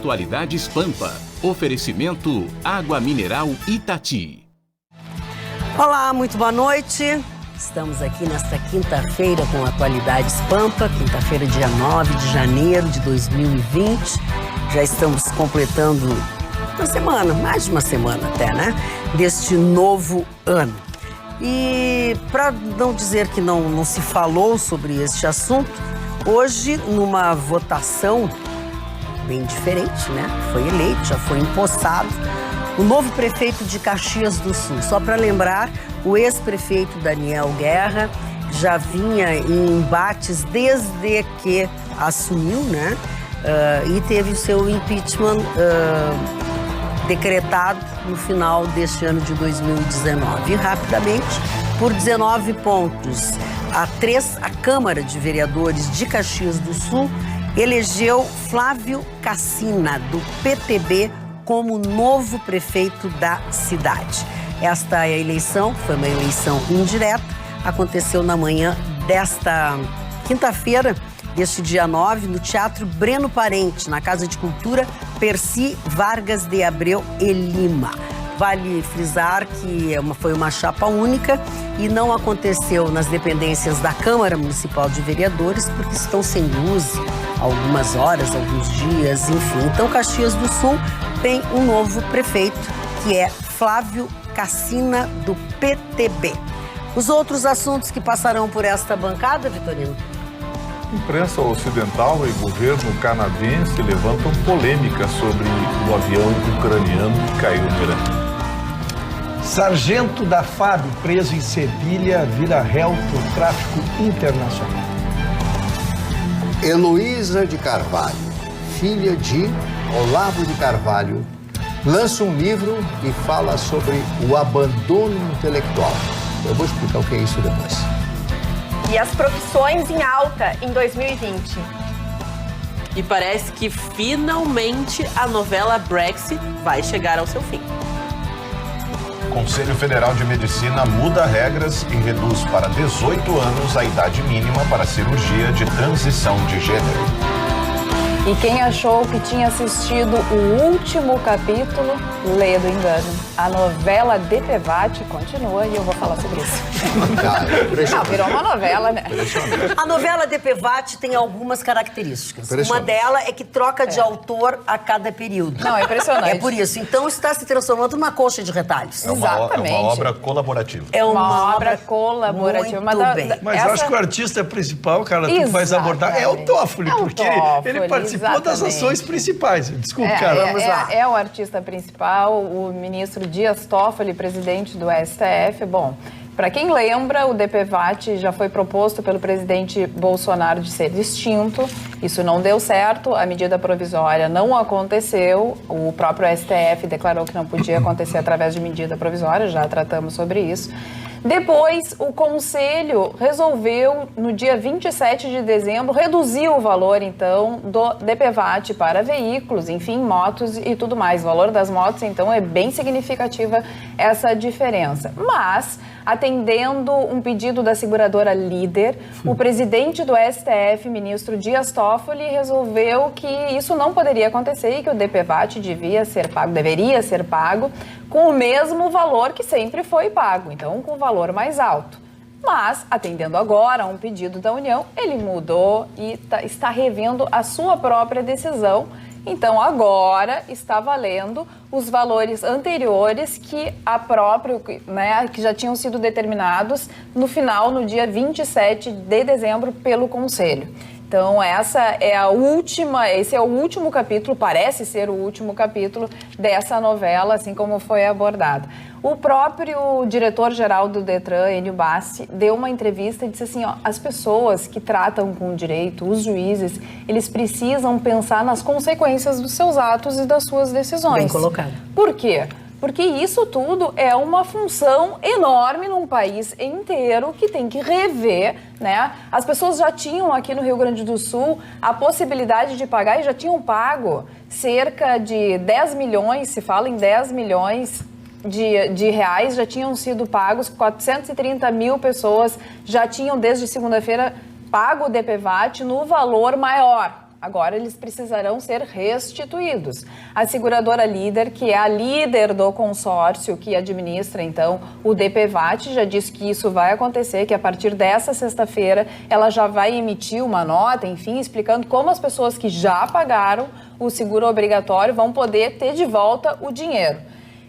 Atualidades Pampa. Oferecimento Água Mineral Itati. Olá, muito boa noite. Estamos aqui nesta quinta-feira com Atualidades Pampa, quinta-feira, dia 9 de janeiro de 2020. Já estamos completando uma semana, mais de uma semana até, né? Deste novo ano. E para não dizer que não se falou sobre este assunto, hoje, numa votação bem diferente, né? Foi eleito, já foi empossado o novo prefeito de Caxias do Sul. Só para lembrar, o ex-prefeito Daniel Guerra já vinha em embates desde que assumiu, né? E teve o seu impeachment decretado no final deste ano de 2019. E rapidamente, por 19 pontos a 3, a Câmara de Vereadores de Caxias do Sul elegeu Flávio Cassina, do PTB, como novo prefeito da cidade. Esta eleição foi uma eleição indireta, aconteceu na manhã desta quinta-feira, deste dia 9, no Teatro Breno Parente, na Casa de Cultura Percy Vargas de Abreu e Lima. Vale frisar que foi uma chapa única e não aconteceu nas dependências da Câmara Municipal de Vereadores, porque estão sem luz algumas horas, alguns dias, enfim. Então, Caxias do Sul tem um novo prefeito, que é Flávio Cassina, do PTB. Os outros assuntos que passarão por esta bancada, Vitorino? Imprensa ocidental e governo canadense levantam polêmica sobre o avião ucraniano que caiu no Irã. Sargento da FAB, preso em Sevilha, vira réu por tráfico internacional. Heloísa de Carvalho, filha de Olavo de Carvalho, lança um livro e fala sobre o abandono intelectual. Eu vou explicar o que é isso depois. E as profissões em alta em 2020. E parece que finalmente a novela Brexit vai chegar ao seu fim. Conselho Federal de Medicina muda regras e reduz para 18 anos a idade mínima para cirurgia de transição de gênero. E quem achou que tinha assistido o último capítulo, lê do engano. A novela DPVAT continua e eu vou falar sobre isso. Não, virou uma novela, né? A novela DPVAT tem algumas características. Uma delas é que troca de autor a cada período. Não, é impressionante. É por isso. Então está se transformando numa coxa de retalhos. Exatamente. É uma obra colaborativa. É uma obra colaborativa. Muito bem. Mas eu acho que o artista principal, cara, tu vais abordar, é o Toffoli, porque ele participou das ações principais. Desculpa, cara. Vamos lá. É o artista principal, o ministro Dias Toffoli, presidente do STF. Bom, para quem lembra, o DPVAT já foi proposto pelo presidente Bolsonaro de ser extinto. Isso não deu certo, a medida provisória não aconteceu. O próprio STF declarou que não podia acontecer através de medida provisória, já tratamos sobre isso. Depois, o Conselho resolveu, no dia 27 de dezembro, reduzir o valor, então, do DPVAT para veículos, enfim, motos e tudo mais. O valor das motos, então, é bem significativa essa diferença. Mas, atendendo um pedido da seguradora Líder, o presidente do STF, ministro Dias Toffoli, resolveu que isso não poderia acontecer e que o DPVAT deveria ser pago com o mesmo valor que sempre foi pago, então com o valor mais alto. Mas, atendendo agora a um pedido da União, ele mudou e está revendo a sua própria decisão. Então, agora está valendo os valores anteriores que que já tinham sido determinados no dia 27 de dezembro pelo Conselho. Então, esse é o último capítulo, parece ser o último capítulo dessa novela, assim como foi abordado. O próprio diretor-geral do Detran, Enio Bassi, deu uma entrevista e disse assim, as pessoas que tratam com o direito, os juízes, eles precisam pensar nas consequências dos seus atos e das suas decisões. Bem colocado. Por quê? Porque isso tudo é uma função enorme num país inteiro que tem que rever, né? As pessoas já tinham aqui no Rio Grande do Sul a possibilidade de pagar e já tinham pago cerca de 10 milhões, se fala em 10 milhões de reais, já tinham sido pagos, 430 mil pessoas já tinham desde segunda-feira pago o DPVAT no valor maior. Agora eles precisarão ser restituídos. A seguradora líder, que é a líder do consórcio que administra, então, o DPVAT, já disse que isso vai acontecer, que a partir dessa sexta-feira ela já vai emitir uma nota, enfim, explicando como as pessoas que já pagaram o seguro obrigatório vão poder ter de volta o dinheiro.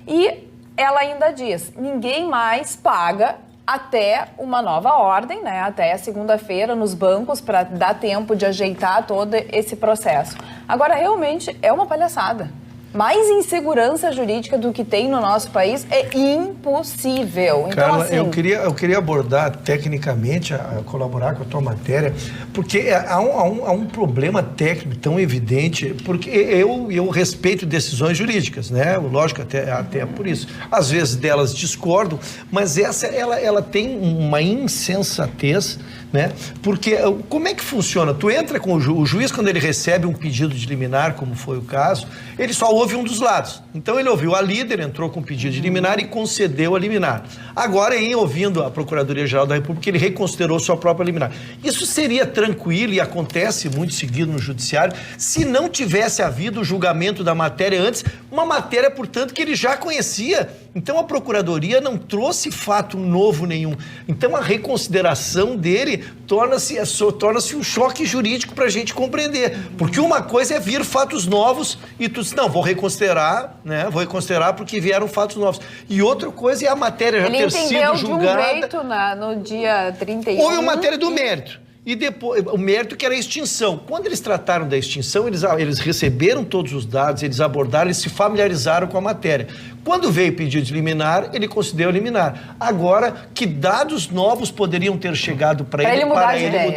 E ela ainda diz, ninguém mais paga até uma nova ordem, né? Até segunda-feira nos bancos, para dar tempo de ajeitar todo esse processo. Agora, realmente, é uma palhaçada. Mais insegurança jurídica do que tem no nosso país é impossível. Então, Carla, assim... eu queria abordar tecnicamente, colaborar com a tua matéria, porque há um problema técnico tão evidente, porque eu respeito decisões jurídicas, né? Lógico, até por isso. Às vezes delas discordo, mas ela tem uma insensatez, né? Porque como é que funciona? Tu entra com o juiz, quando ele recebe um pedido de liminar, como foi o caso, ele só ouve um dos lados. Então ele ouviu a líder, entrou com pedido de liminar e concedeu a liminar. Agora, em ouvindo a Procuradoria-Geral da República, ele reconsiderou sua própria liminar. Isso seria tranquilo e acontece muito seguido no judiciário se não tivesse havido o julgamento da matéria antes, uma matéria, portanto, que ele já conhecia. Então a Procuradoria não trouxe fato novo nenhum. Então a reconsideração dele torna-se um choque jurídico para a gente compreender. Porque uma coisa é vir fatos novos e tu diz, não, vou reconsiderar, né? Vou reconsiderar porque vieram fatos novos. E outra coisa é a matéria já ter sido julgada. Ele entendeu de um jeito no dia 31. Houve uma matéria do mérito. E depois, o mérito que era a extinção. Quando eles trataram da extinção, eles receberam todos os dados, eles abordaram, eles se familiarizaram com a matéria. Quando veio pedido de liminar, ele concedeu a liminar. Agora, que dados novos poderiam ter chegado para ele mudar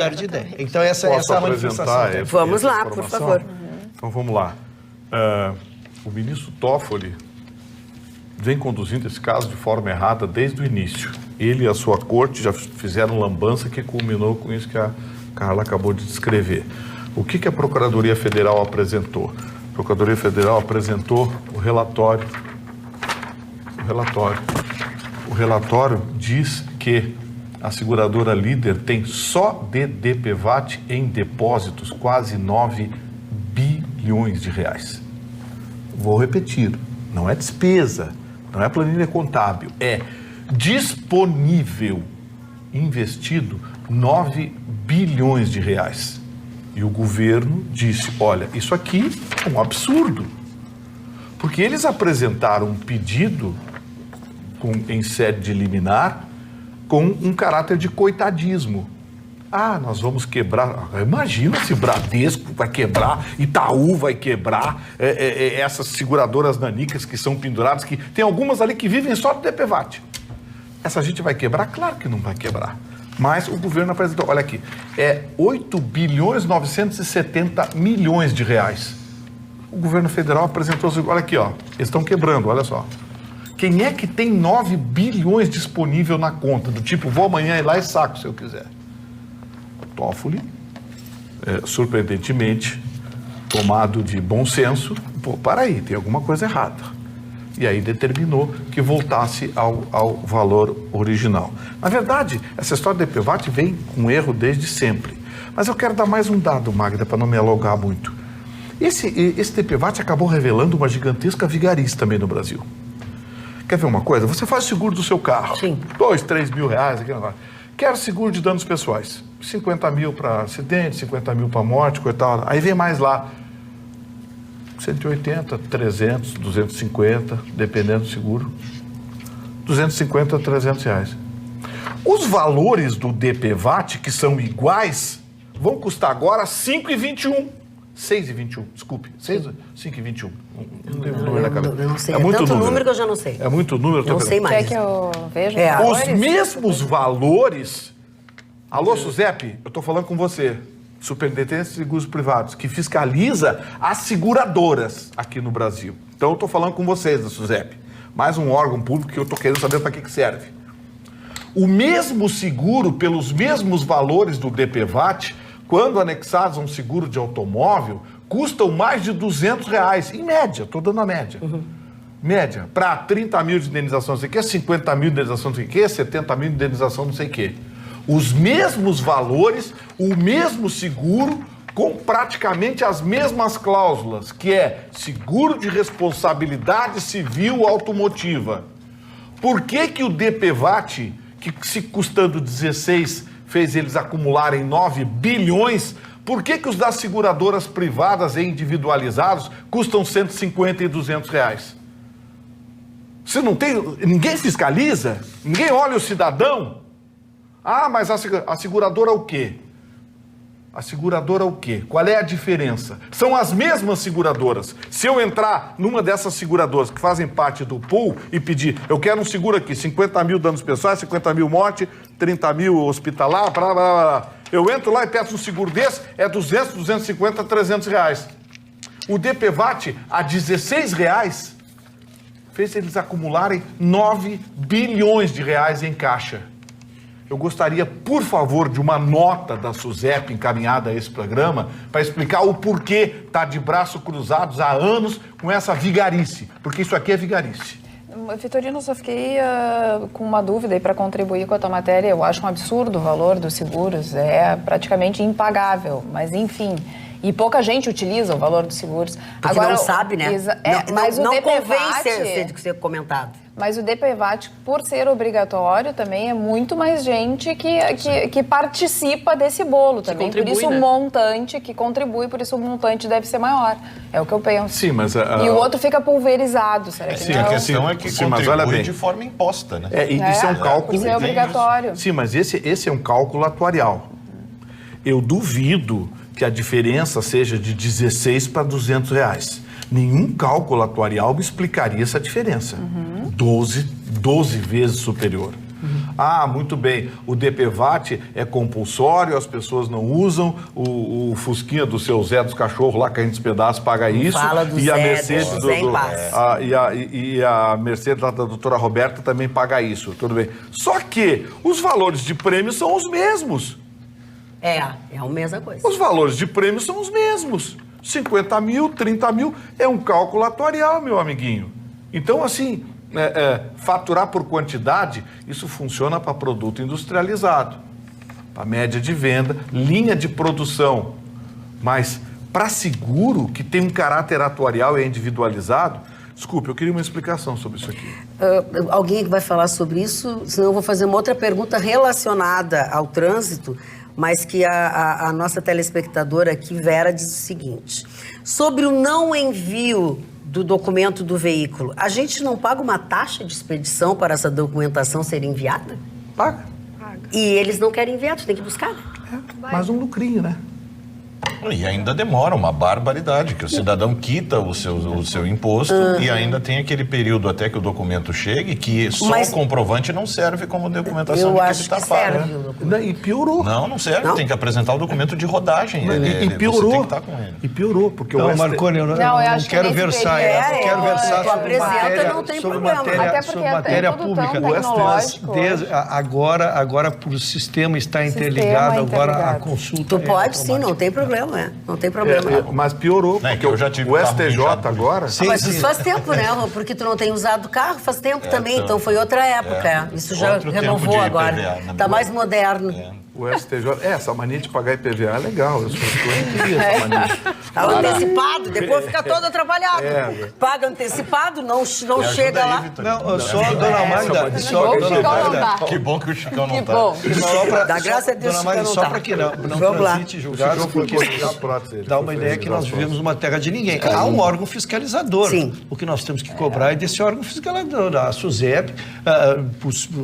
de ideia? Então, essa é a manifestação. Vamos lá, por favor. Então, vamos lá. O ministro Toffoli vem conduzindo esse caso de forma errada desde o início. Ele e a sua corte já fizeram lambança que culminou com isso que a Carla acabou de descrever. O que a Procuradoria Federal apresentou? A Procuradoria Federal apresentou o relatório. O relatório diz que a seguradora líder tem só de DPVAT em depósitos quase 9 bilhões de reais. Vou repetir, não é despesa, não é planilha contábil, é disponível, investido 9 bilhões de reais. E o governo disse, olha, isso aqui é um absurdo. Porque eles apresentaram um pedido em sede de liminar com um caráter de coitadismo. Ah, nós vamos quebrar. Imagina se Bradesco vai quebrar, Itaú vai quebrar, essas seguradoras nanicas que são penduradas, que tem algumas ali que vivem só do DPVAT. Essa gente vai quebrar? Claro que não vai quebrar. Mas o governo apresentou, olha aqui, 8 bilhões 970 milhões de reais. O governo federal apresentou, olha aqui, ó, eles estão quebrando, olha só. Quem é que tem 9 bilhões disponível na conta? Do tipo, vou amanhã ir lá e saco se eu quiser. Toffoli, surpreendentemente, tomado de bom senso, para aí, tem alguma coisa errada. E aí determinou que voltasse ao valor original. Na verdade, essa história do DPVAT vem com erro desde sempre. Mas eu quero dar mais um dado, Magda, para não me alongar muito. Esse DPVAT acabou revelando uma gigantesca vigarice também no Brasil. Quer ver uma coisa? Você faz seguro do seu carro. Sim. 2, 3 mil reais. Quero seguro de danos pessoais. 50 mil para acidente, 50 mil para morte, coitado. Aí vem mais lá. 180, 300, 250, dependendo do seguro. 250 a 300 reais. Os valores do DPVAT, que são iguais, vão custar agora 5,21. 6,21, desculpe. 5,21. Não tenho número na cabeça. Eu não sei. É muito tanto número que eu já não sei. É muito número. Não sei mais. Quer que eu veja? Os mesmos valores... Alô, Suzep, eu estou falando com você. Superintendência de Seguros Privados, que fiscaliza as seguradoras aqui no Brasil. Então eu estou falando com vocês, da Suzep. Mais um órgão público que eu estou querendo saber para que serve. O mesmo seguro, pelos mesmos valores do DPVAT, quando anexados a um seguro de automóvel, custam mais de 200 reais, em média, estou dando a média. Média, para 30 mil de indenização não sei o quê, 50 mil de indenização não sei o quê, 70 mil de indenização não sei o quê. Os mesmos valores, o mesmo seguro, com praticamente as mesmas cláusulas, que é seguro de responsabilidade civil automotiva. Por que o DPVAT, que se custando 16, fez eles acumularem 9 bilhões, por que os das seguradoras privadas e individualizados custam 150 e 200 reais? Você não tem... Ninguém fiscaliza? Ninguém olha o cidadão? Ah, mas a seguradora o quê? A seguradora o quê? Qual é a diferença? São as mesmas seguradoras. Se eu entrar numa dessas seguradoras que fazem parte do pool e pedir, eu quero um seguro aqui, 50 mil danos pessoais, 50 mil morte, 30 mil hospitalar, blá, blá, blá. Eu entro lá e peço um seguro desse, é 200, 250, 300 reais. O DPVAT, a 16 reais, fez eles acumularem 9 bilhões de reais em caixa. Eu gostaria, por favor, de uma nota da SUSEP encaminhada a esse programa para explicar o porquê está de braços cruzados há anos com essa vigarice, porque isso aqui é vigarice. Vitorino, só fiquei com uma dúvida aí para contribuir com a tua matéria. Eu acho um absurdo o valor dos seguros, é praticamente impagável, mas enfim... E pouca gente utiliza o valor dos seguros. Porque agora, não sabe, né? Mas não o convém DPVAT, ser comentado. Mas o DPVAT, por ser obrigatório, também é muito mais gente que participa desse bolo também. Por isso o montante, que contribui, por isso o montante deve ser maior. É o que eu penso. Sim, mas... E o outro fica pulverizado, será que não? A questão é que contribui de forma imposta, né? Isso é um cálculo... Por ser obrigatório. Sim, mas esse é um cálculo atuarial. Eu duvido que a diferença seja de 16 para 200 reais. Nenhum cálculo atuarial me explicaria essa diferença. 12 vezes superior. Ah, muito bem, o DPVAT é compulsório, as pessoas não usam, o Fusquinha do seu Zé dos Cachorros lá que a gente despedaça paga isso. Fala do e a Zé, Mercedes a Mercedes da doutora Roberta também paga isso, tudo bem. Só que os valores de prêmio são os mesmos. É a mesma coisa. Os valores de prêmio são os mesmos. 50 mil, 30 mil, é um cálculo atuarial, meu amiguinho. Então, assim, faturar por quantidade, isso funciona para produto industrializado, para média de venda, linha de produção. Mas para seguro, que tem um caráter atuarial e é individualizado, desculpe, eu queria uma explicação sobre isso aqui. Alguém que vai falar sobre isso, senão eu vou fazer uma outra pergunta relacionada ao trânsito, mas que a nossa telespectadora aqui, Vera, diz o seguinte: sobre o não envio do documento do veículo, a gente não paga uma taxa de expedição para essa documentação ser enviada? Paga. E eles não querem enviar, tu tem que buscar, né? Mais um lucrinho, né? E ainda demora uma barbaridade, que o cidadão quita o seu imposto e ainda tem aquele período até que o documento chegue, que só o comprovante não serve como documentação de que ele está pago. E piorou. Não serve, tem que apresentar o documento de rodagem. E piorou. Você tem que estar com ele. E piorou, porque não, Marconi, eu não quero versar. Eu quero versar sobre matéria pública. Agora por sistema está interligado, agora a consulta. Tu pode sim, não tem problema. Não tem problema. Mas piorou, porque eu já tive o STJ agora... Mas isso faz tempo, né? Porque tu não tem usado o carro, faz tempo também, então foi outra época. Isso já renovou agora. Está mais moderno. O STJ... essa mania de pagar IPVA é legal. Eu queria essa mania. Tá antecipado, depois fica todo atrapalhado. Paga antecipado, não chega lá. Não, só a dona Magda... Que bom que o Chicão não está. Dá graça a Deus, Dona Magda, só para que não transite julgados, porque dá uma ideia que nós vivemos numa terra de ninguém. Há um órgão fiscalizador. Sim. O que nós temos que cobrar é desse órgão fiscalizador, a SUSEP.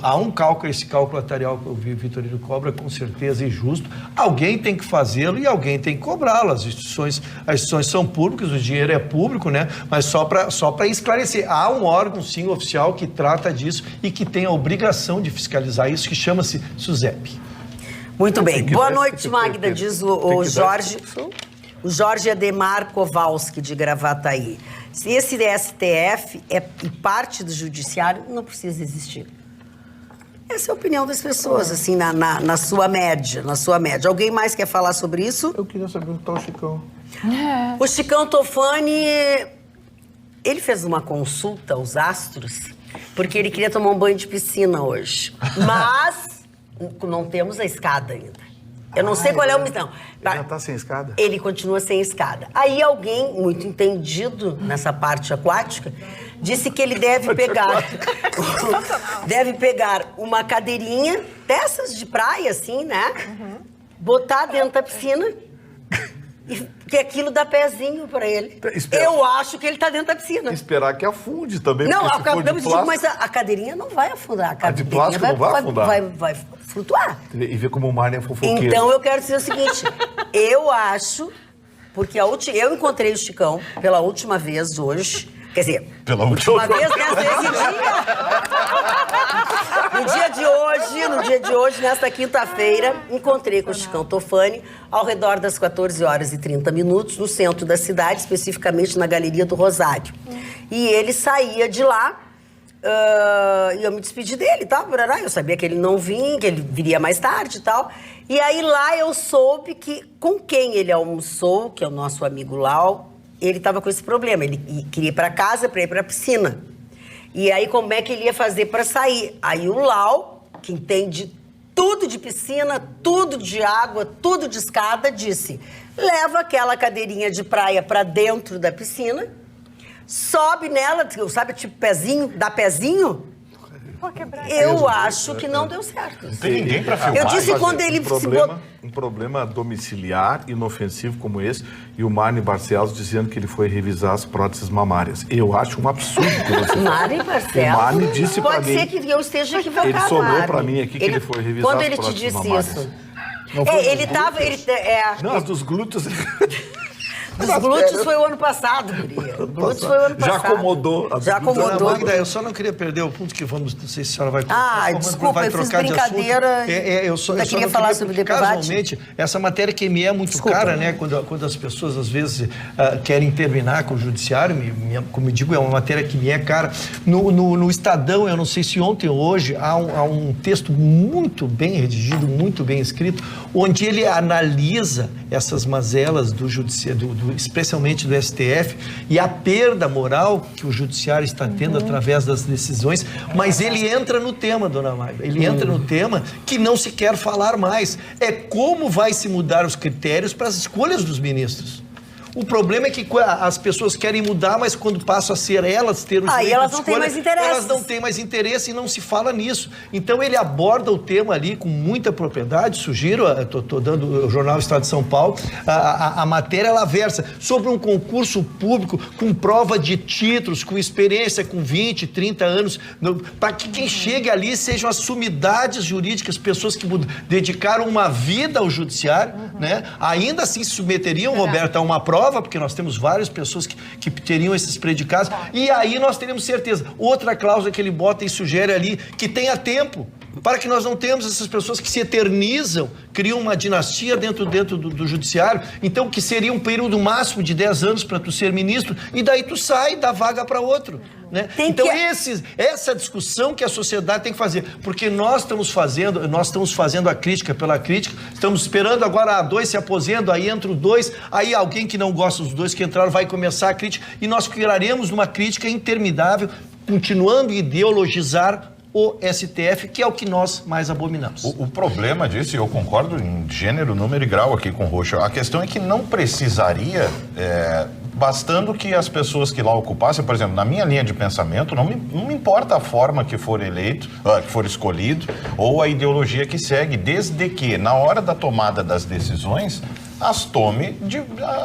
Há um cálculo, esse cálculo atuarial que o Vitorino cobra, com certeza injusto. Alguém tem que fazê-lo e alguém tem que cobrá-lo. As instituições são públicas, o dinheiro é público, né? Mas só para esclarecer, há um órgão, sim, oficial que trata disso e que tem a obrigação de fiscalizar isso, que chama-se SUSEP. Muito bem. Boa noite, Magda, diz o Jorge. O Jorge Ademar Kowalski, de Gravataí. Se esse STF é parte do judiciário, não precisa existir. Essa é a opinião das pessoas, assim, na sua média, Alguém mais quer falar sobre isso? Eu queria saber onde está o Chicão. O Chicão Tofani, ele fez uma consulta aos astros, porque ele queria tomar um banho de piscina hoje. Mas não temos a escada ainda. Eu não sei qual é o mistão. Ele já tá sem escada? Ele continua sem escada. Aí alguém, muito entendido nessa parte aquática, disse que ele deve pegar... deve pegar uma cadeirinha dessas de praia, assim, né? Botar dentro da piscina... que aquilo dá pezinho pra ele. Eu acho que ele tá dentro da piscina. Esperar que afunde também. Não, mas a cadeirinha não vai afundar. A de plástico não vai afundar? Vai flutuar. E ver como o mar é fofoqueiro. Então eu quero dizer o seguinte, eu acho, porque eu encontrei o Chicão pela última vez hoje, quer dizer, pela última vez, né, às vezes no dia de hoje, nesta quinta-feira, encontrei com o Chicão Tofani ao redor das 14 horas e 30 minutos, no centro da cidade, especificamente na Galeria do Rosário. E ele saía de lá, e eu me despedi dele e tal, eu sabia que ele não vinha, que ele viria mais tarde e tal. E aí lá eu soube que com quem ele almoçou, que é o nosso amigo Lau, ele estava com esse problema, ele queria ir para casa para ir para a piscina. E aí como é que ele ia fazer para sair? Aí o Lau, que entende tudo de piscina, tudo de água, tudo de escada, disse: leva aquela cadeirinha de praia para dentro da piscina, sobe nela, sabe, tipo pezinho, dá pezinho. Eu acho que não deu certo. Não tem ninguém pra filmar. Eu disse quando ele um problema domiciliar, inofensivo como esse, e o Marne Barcelos dizendo que ele foi revisar as próteses mamárias. Eu acho um absurdo que você Marne Barcelos? O Marne disse pra mim... Pode ser que eu esteja equivocado, Ele sobrou pra mim aqui que ele foi revisar as próteses mamárias. Quando ele te disse isso? Não, as dos glúteos... Dos glúteos foi o ano passado, guria. Glúteos foi o ano passado. Já acomodou. Já acomodou. Dona Magda, eu só não queria perder o ponto que vamos... Não sei se a senhora vai... Desculpa, eu fiz brincadeira. Eu só queria falar sobre o DPVAT. Casualmente, essa matéria que me é muito cara, né? Quando as pessoas, às vezes, querem terminar com o judiciário, como eu digo, é uma matéria que me é cara. No Estadão, eu não sei se ontem ou hoje, há um texto muito bem redigido, muito bem escrito, onde ele analisa essas mazelas do judiciário, especialmente do STF, e a perda moral que o judiciário está tendo através das decisões, mas ele entra no tema, dona Magda, ele entra no tema que não se quer falar mais, é como vai se mudar os critérios para as escolhas dos ministros. O problema é que as pessoas querem mudar, mas quando passam a ser elas ter o direito de elas não têm mais interesse. Elas não têm mais interesse e não se fala nisso. Então ele aborda o tema ali com muita propriedade. Sugiro, estou dando o jornal Estado de São Paulo, a matéria ela versa sobre um concurso público com prova de títulos, com experiência, com 20, 30 anos, para que quem chegue ali sejam as sumidades jurídicas, pessoas que dedicaram uma vida ao judiciário, né? Ainda assim se submeteriam, Roberto, a uma prova, porque nós temos várias pessoas que teriam esses predicados, e aí nós teremos certeza. Outra cláusula que ele bota e sugere ali, que tenha tempo, para que nós não tenhamos essas pessoas que se eternizam, criam uma dinastia dentro do judiciário, então que seria um período máximo de 10 anos para tu ser ministro, e daí tu sai, dá vaga para outro. Né? Então essa discussão que a sociedade tem que fazer, porque nós estamos fazendo a crítica pela crítica, estamos esperando agora dois se aposentam, aí entra o dois, aí alguém que não gosta dos dois que entraram vai começar a crítica, e nós criaremos uma crítica interminável, continuando a ideologizar o STF, que é o que nós mais abominamos. O problema disso, e eu concordo em gênero, número e grau aqui com o Rocha, a questão é que não precisaria, bastando que as pessoas que lá ocupassem, por exemplo, na minha linha de pensamento, não me importa a forma que for eleito, que for escolhido, ou a ideologia que segue, desde que, na hora da tomada das decisões, as tome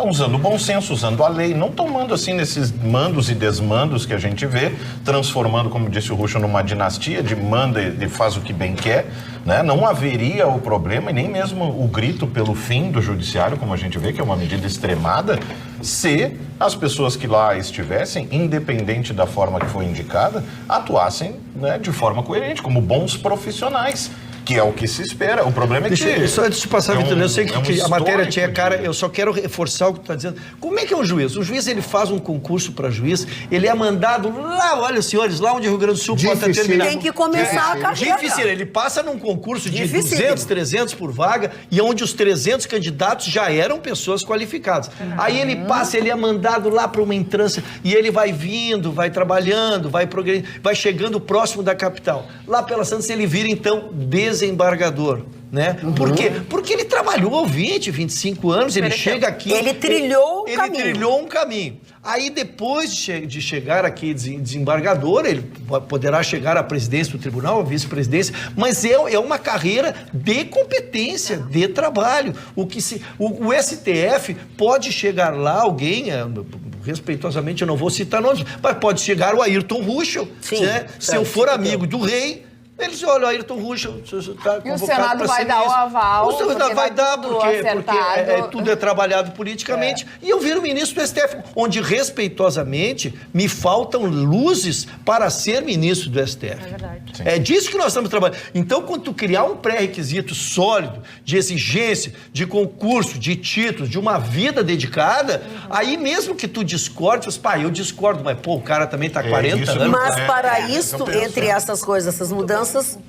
usando o bom senso, usando a lei, não tomando assim nesses mandos e desmandos que a gente vê, transformando, como disse o Rucho, numa dinastia de manda e faz o que bem quer, né? Não haveria o problema e nem mesmo o grito pelo fim do judiciário, como a gente vê, que é uma medida extremada, se as pessoas que lá estivessem, independente da forma que foi indicada, atuassem, né, de forma coerente, como bons profissionais. Que é o que se espera. O problema é que... Só antes de passar, Vitor, eu sei que a matéria tinha cara, eu só quero reforçar o que tu está dizendo. Como é que é um juiz? O juiz, ele faz um concurso para juiz, ele é mandado lá, olha, senhores, lá onde o Rio Grande do Sul pode terminar. Tem que começar a carreira. Difícil, ele passa num concurso de 200, 300 por vaga, e onde os 300 candidatos já eram pessoas qualificadas. Aí ele passa, ele é mandado lá para uma entrância, e ele vai vindo, vai trabalhando, vai progredindo, vai chegando próximo da capital. Lá pela Santos ele vira, então, desembargador, né? Por quê? Porque ele trabalhou 20, 25 anos, ele chega aqui... Ele trilhou um caminho. Ele trilhou um caminho. Aí, depois de chegar aqui desembargador, ele poderá chegar à presidência do tribunal, à vice-presidência, mas é uma carreira de competência, de trabalho. O STF pode chegar lá, alguém, respeitosamente eu não vou citar nomes, mas pode chegar o Ayrton Ruschel, né? Se eu for amigo do rei... Eles olham, o Ayrton Ruschel está convocado. E o Senado vai dar o aval. O Senado vai dar, porque tudo é trabalhado politicamente. E eu viro ministro do STF, onde, respeitosamente, me faltam luzes para ser ministro do STF. É verdade. Sim. É disso que nós estamos trabalhando. Então, quando tu criar um pré-requisito sólido, de exigência, de concurso, de títulos, de uma vida dedicada, aí mesmo que tu discordes, eu discordo, mas o cara também está 40 anos. Mas para isso, entre essas coisas, essas mudanças,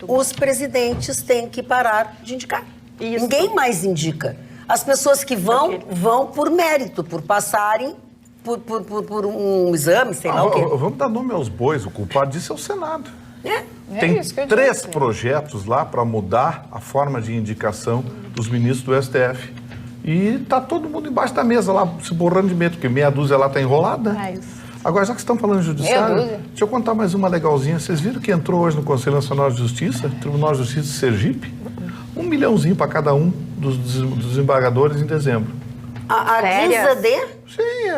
os presidentes têm que parar de indicar. Isso. Ninguém mais indica. As pessoas que vão por mérito, por passarem por um exame, sei lá o quê. Vamos dar nome aos bois, o culpado disso é o Senado. Tem 3 projetos lá para mudar a forma de indicação dos ministros do STF. E tá todo mundo embaixo da mesa lá, se borrando de medo, porque meia dúzia lá tá enrolada. Agora, já que estão falando de judiciário, deixa eu contar mais uma legalzinha. Vocês viram que entrou hoje no Conselho Nacional de Justiça, Tribunal de Justiça de Sergipe? 1 milhãozinho para cada um dos desembargadores em dezembro. A guisa de? Sim,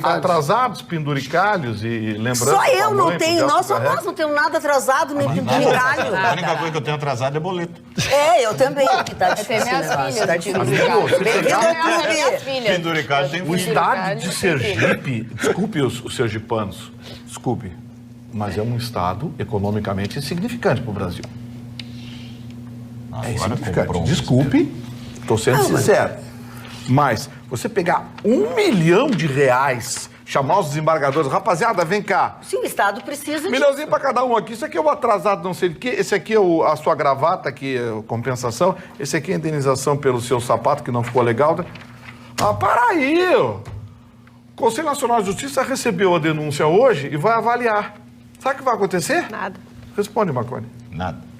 atrasados, penduricalhos e lembrando... Só eu não tenho, nós não temos nada atrasado, nem penduricalho. A única coisa que eu tenho atrasado é boleto. Eu também, que tá difícil. Eu tenho minhas filhas. Penduricalho tem o estado de Sergipe, desculpe os sergipanos, desculpe, mas é um estado economicamente insignificante para o Brasil. É insignificante. Desculpe, estou sendo sincero. Mas você pegar R$1 milhão, chamar os desembargadores, rapaziada, vem cá. Sim, o Estado precisa milhãozinho para cada um aqui. Isso aqui é o atrasado, não sei o quê. Esse aqui é a sua gravata, aqui é a compensação. Esse aqui é a indenização pelo seu sapato, que não ficou legal. Para aí! O Conselho Nacional de Justiça recebeu a denúncia hoje e vai avaliar. Sabe o que vai acontecer? Nada. Responde, Marconi. Nada.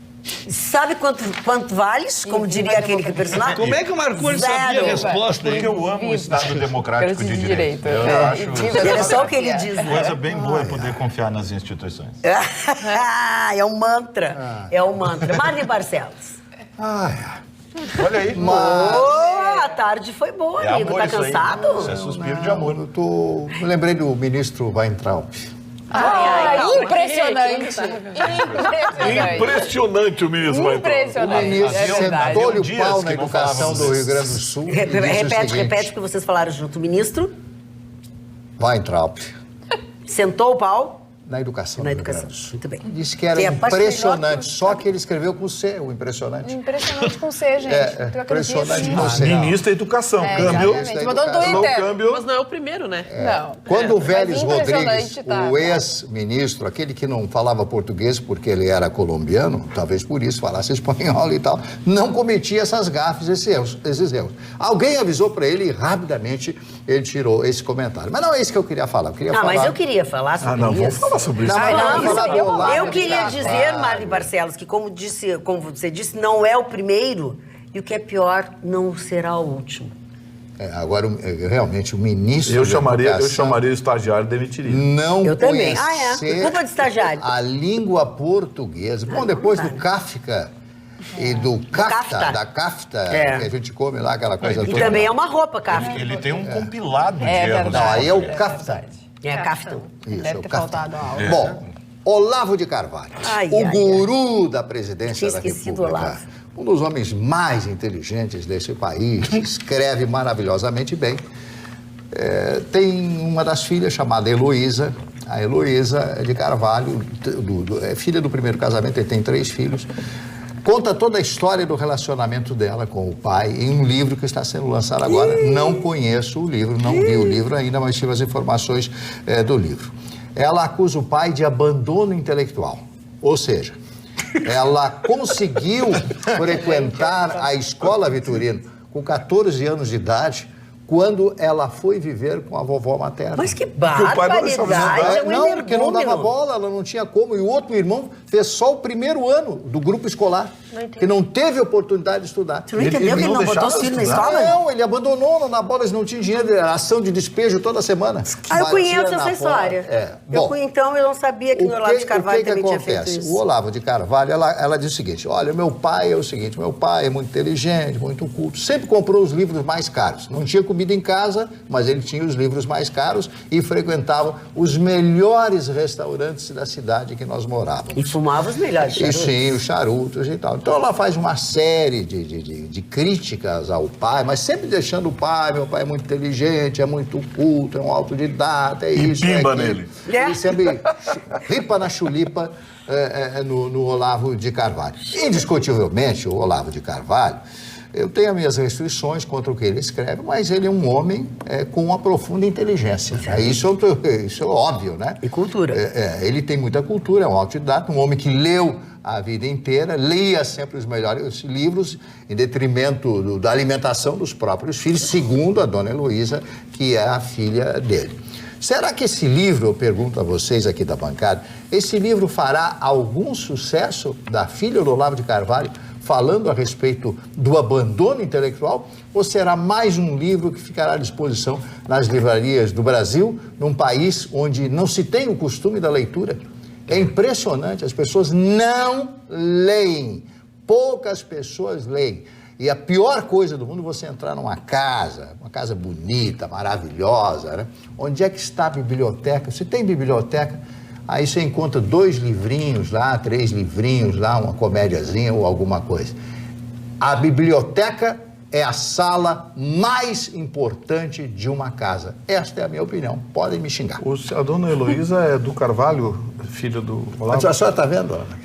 Sabe quanto vales? Como diria aquele que personagem? Como é que o Marconi sabia a resposta? Porque eu amo o Estado Democrático de Direito. Eu acho... É só o que ele diz. Coisa bem boa é poder confiar nas instituições. É um mantra. É um mantra. Marli Barcelos. Olha aí. A tarde foi boa, amigo. Tá cansado? Isso é suspiro de amor. Eu lembrei do ministro Weintraub. Impressionante. Impressionante o ministro Weintraub. O ministro sentou-lhe o pau na educação do Rio Grande do Sul. Repete o que vocês falaram junto. O ministro Weintraub. Sentou o pau? Na educação. Na educação. Muito bem. Disse que era impressionante, só que ele escreveu com C, o impressionante. Impressionante com C, gente. Impressionante com C. Ministro da Educação. Câmbio. Mandou no Twitter. Mas não é o primeiro, né? Não. Quando o Vélez Rodrigues, o ex-ministro, aquele que não falava português porque ele era colombiano, talvez por isso falasse espanhol e tal, não cometia essas gafes, esses erros. Alguém avisou para ele e rapidamente ele tirou esse comentário. Mas não é isso que eu queria falar. Mas eu queria falar sobre isso. Vamos falar sobre isso. Eu queria dizer, Marli Barcelos, que como você disse, não é o primeiro e o que é pior, não será o último. Agora, realmente, o ministro eu chamaria o estagiário e demitiria. Não eu também. Culpa de estagiário. A língua portuguesa. Bom, depois do Kafka e do Kafta, da Kafta, que a gente come lá, aquela coisa toda. E também é uma roupa, Kafta. Ele tem um compilado de erros. Não, aí é o Kafta. É Kafta. Deve ter faltado a aula. Bom, Olavo de Carvalho, o guru da presidência da República, um dos homens mais inteligentes desse país, escreve maravilhosamente bem. Tem uma das filhas chamada Heloísa. A Heloísa de Carvalho, é filha do primeiro casamento, ele tem 3 filhos. Conta toda a história do relacionamento dela com o pai em um livro que está sendo lançado agora. Não conheço o livro, não vi o livro ainda, mas tive as informações do livro. Ela acusa o pai de abandono intelectual. Ou seja, ela conseguiu frequentar a escola Vitorino com 14 anos de idade, quando ela foi viver com a vovó materna. Mas que barbaridade, não, porque não dava bola, ela não tinha como. E o outro irmão fez só o primeiro ano do grupo escolar, que não teve oportunidade de estudar. Você não entendeu que ele não botou os filhos na escola? Não, ele abandonou na bola, eles não tinham dinheiro, era ação de despejo toda semana. Eu conheço essa história. Então, eu não sabia que o Olavo de Carvalho também tinha feito isso. O Olavo de Carvalho, ela diz o seguinte, olha, meu pai é o seguinte, meu pai é muito inteligente, muito culto, sempre comprou os livros mais caros. Não tinha comida em casa, mas ele tinha os livros mais caros e frequentava os melhores restaurantes da cidade que nós morávamos. E fumava os melhores charutos. E sim, os charutos e tal. Então ela faz uma série de críticas ao pai, mas sempre deixando o pai, meu pai é muito inteligente, é muito culto, é um autodidata, é isso, pimba é nele. Ele sempre ripa na chulipa no Olavo de Carvalho. Indiscutivelmente, o Olavo de Carvalho, eu tenho as minhas restrições contra o que ele escreve, mas ele é um homem com uma profunda inteligência. Isso é óbvio, né? E cultura. Ele tem muita cultura, é um autodidata, um homem que leu a vida inteira, lia sempre os melhores livros, em detrimento da alimentação dos próprios filhos, segundo a dona Heloísa, que é a filha dele. Será que esse livro, eu pergunto a vocês aqui da bancada, esse livro fará algum sucesso da filha do Olavo de Carvalho, falando a respeito do abandono intelectual, ou será mais um livro que ficará à disposição nas livrarias do Brasil, num país onde não se tem o costume da leitura? É impressionante, as pessoas não leem, poucas pessoas leem. E a pior coisa do mundo é você entrar numa casa, uma casa bonita, maravilhosa, né? Onde é que está a biblioteca? Se tem biblioteca, aí você encontra 2 livrinhos lá, 3 livrinhos lá, uma comédiazinha ou alguma coisa. A biblioteca é a sala mais importante de uma casa. Esta é a minha opinião. Podem me xingar. A dona Heloísa é do Carvalho, filha do Olavo? A senhora está vendo, Ana?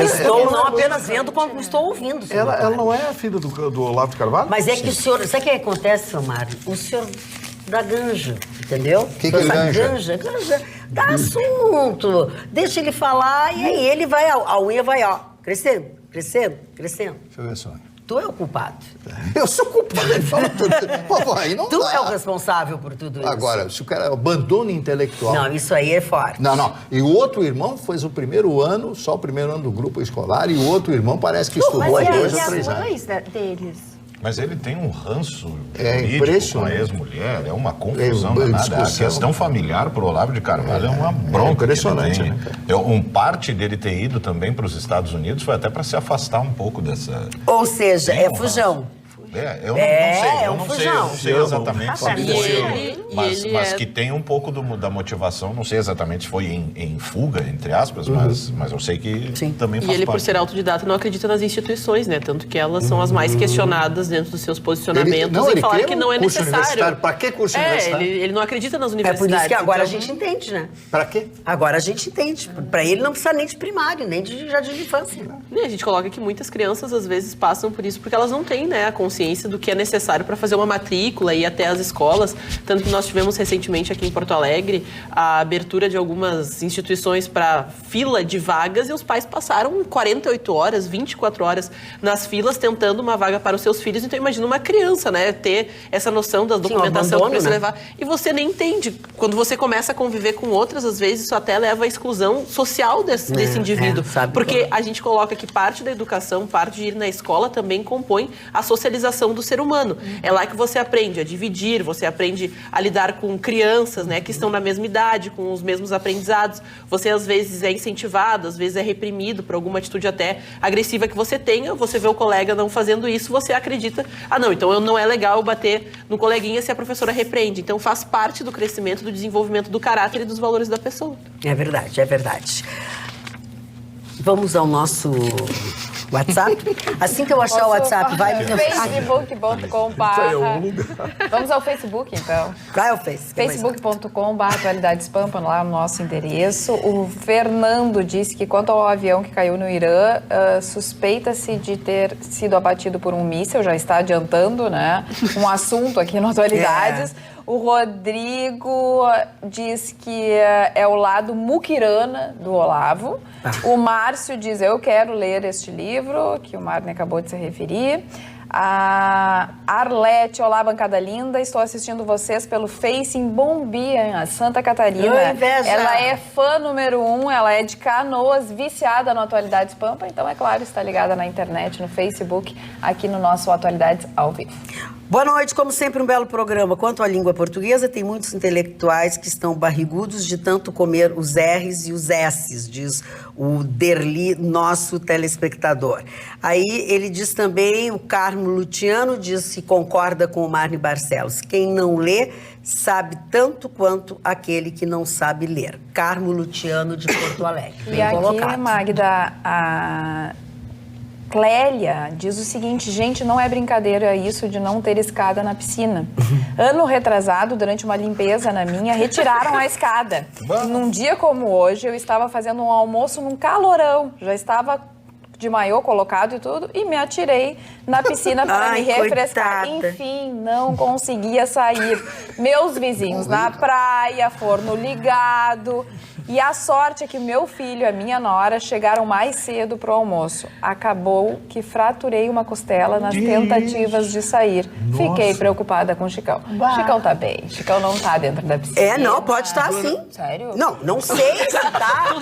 Estou não apenas vendo, como estou ouvindo. Ela não é a filha do Olavo de Carvalho? Mas é que o senhor... Sabe o que acontece, seu Mário? O senhor dá ganja, entendeu? O que é ganja? Ganja dá assunto. Deixa ele falar e aí ele vai... A unha vai, ó, crescendo, crescendo, crescendo. Deixa eu ver só. Tu é o culpado. Eu sou culpado. Ele fala tudo. Pô, aí não tu dá. É o responsável por tudo isso. Agora, se o cara abandona intelectual... Não, isso aí é forte. Não. E o outro irmão fez o primeiro ano, só o primeiro ano do grupo escolar, e o outro irmão parece que estudou há 2 ou 3 anos. Deles? Mas ele tem um ranço jurídico com a ex-mulher, é uma confusão danada. A questão familiar para o Olavo de Carvalho é uma bronca. Impressionante, né? Parte dele ter ido também para os Estados Unidos foi até para se afastar um pouco dessa... Ou seja, é fujão. Eu não sei exatamente qual mas que tem um pouco da motivação, não sei exatamente se foi em fuga, entre aspas, mas eu sei que também faz parte. E ele, por ser autodidata, não acredita nas instituições, né? Tanto que elas são as mais questionadas dentro dos seus posicionamentos e falar que não é necessário. Para que curso universitário? Ele não acredita nas universidades. É por isso que agora a gente entende, né? Para quê? Agora a gente entende. Para ele não precisa nem de primário, nem de jardim de infância. A gente coloca que muitas crianças, às vezes, passam por isso porque elas não têm, né, a consciência do que é necessário para fazer uma matrícula e ir até as escolas. Tanto que nós tivemos recentemente aqui em Porto Alegre a abertura de algumas instituições para fila de vagas e os pais passaram 48 horas, 24 horas nas filas tentando uma vaga para os seus filhos. Então imagina uma criança, né, ter essa noção da documentação que precisa levar. E você nem entende. Quando você começa a conviver com outras, às vezes isso até leva à exclusão social desse indivíduo. Porque a gente coloca que parte da educação, parte de ir na escola também compõe a socialização do ser humano. É lá que você aprende a dividir, você aprende a lidar com crianças, né, que estão na mesma idade, com os mesmos aprendizados. Você, às vezes, é incentivado, às vezes é reprimido por alguma atitude até agressiva que você tenha. Você vê o colega não fazendo isso, você acredita, então não é legal bater no coleguinha se a professora repreende. Então, faz parte do crescimento, do desenvolvimento do caráter e dos valores da pessoa. É verdade, é verdade. Vamos ao nosso WhatsApp? Assim que eu achar o WhatsApp, vai me... facebook.com/... Vamos ao Facebook, então. Qual é o Facebook? facebook.com/atualidadespampa, lá no nosso endereço. O Fernando disse que quanto ao avião que caiu no Irã, suspeita-se de ter sido abatido por um míssil, já está adiantando, né? Um assunto aqui no Atualidades. O Rodrigo diz que é o lado muquirana do Olavo. O Márcio diz, eu quero ler este livro, que o Marne acabou de se referir. A Arlete, olá, bancada linda. Estou assistindo vocês pelo Face em Bombinhas, Santa Catarina. Inveja. Ela é fã número 1, ela é de Canoas, viciada no Atualidades Pampa. Então, é claro, está ligada na internet, no Facebook, aqui no nosso Atualidades ao vivo. Boa noite, como sempre, um belo programa. Quanto à língua portuguesa, tem muitos intelectuais que estão barrigudos de tanto comer os R's e os S's, diz o Derli, nosso telespectador. Aí ele diz também, o Carmo Luciano diz que concorda com o Marne Barcelos. Quem não lê sabe tanto quanto aquele que não sabe ler. Carmo Luciano de Porto Alegre. E aqui, Magda, a Clélia diz o seguinte: gente, não é brincadeira isso de não ter escada na piscina. Ano retrasado, durante uma limpeza na minha, retiraram a escada. E num dia como hoje, eu estava fazendo um almoço num calorão. Já estava de maiô colocado e tudo, e me atirei na piscina para me refrescar. Coitada. Enfim, não conseguia sair. Meus vizinhos na praia, forno ligado. E a sorte é que meu filho e a minha nora chegaram mais cedo pro almoço. Acabou que fraturei uma costela nas tentativas de sair. Nossa. Fiquei preocupada com o Chicão. Chicão tá bem. Chicão não tá dentro da piscina. Não, pode estar sim. Sério? Não sei se tá,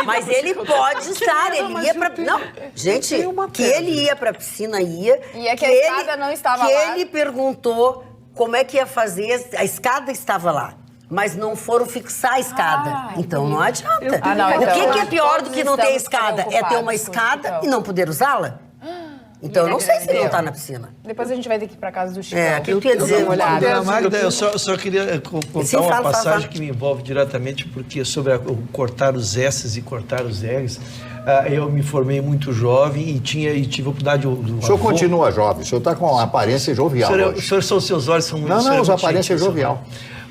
mas ele pode estar. Ele ia pra... Não, gente, que ele ia pra piscina, ia. E é que a escada não estava lá. Que ele perguntou como é que ia fazer. A escada estava lá. Mas não foram fixar a escada. Então não adianta. O que é pior do que não ter escada? É ter uma escada e não poder usá-la? Então eu não sei se ele não está na piscina. Depois a gente vai ter que ir para casa do Chico. Que eu queria dizer. Magda, eu só queria contar uma passagem que me envolve diretamente, porque sobre o cortar os S's e cortar os R's, eu me formei muito jovem e tive a oportunidade do O senhor continua jovem, o senhor está com uma aparência jovial. O senhor, seus olhos são muito... Não, a aparência é jovial.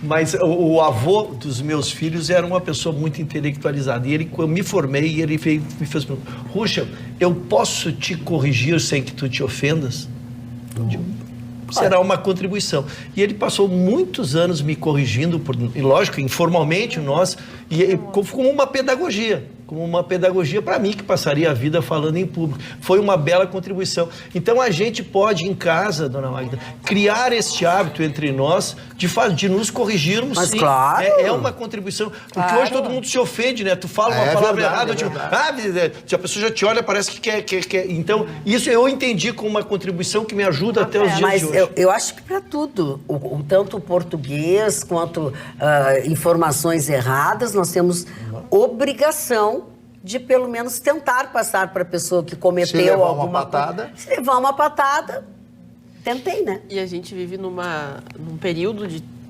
Mas o avô dos meus filhos era uma pessoa muito intelectualizada. E ele, quando eu me formei, ele me fez pergunta: Ruschel, eu posso te corrigir sem que tu te ofendas? Será uma contribuição. E ele passou muitos anos me corrigindo, e lógico, informalmente, como uma pedagogia. Como uma pedagogia para mim, que passaria a vida falando em público. Foi uma bela contribuição. Então, a gente pode, em casa, dona Magda, criar este hábito entre nós de nos corrigirmos. Mas sim. Claro. É uma contribuição. Porque hoje todo mundo se ofende, né? Tu fala uma palavra errada, se a pessoa já te olha, parece que quer. Então, isso eu entendi como uma contribuição que me ajuda até os dias de hoje. Mas eu acho que para tudo, tanto o português quanto informações erradas, nós temos obrigação de pelo menos tentar passar para a pessoa que cometeu alguma patada. Se levar uma patada, tentei, né? E a gente vive num período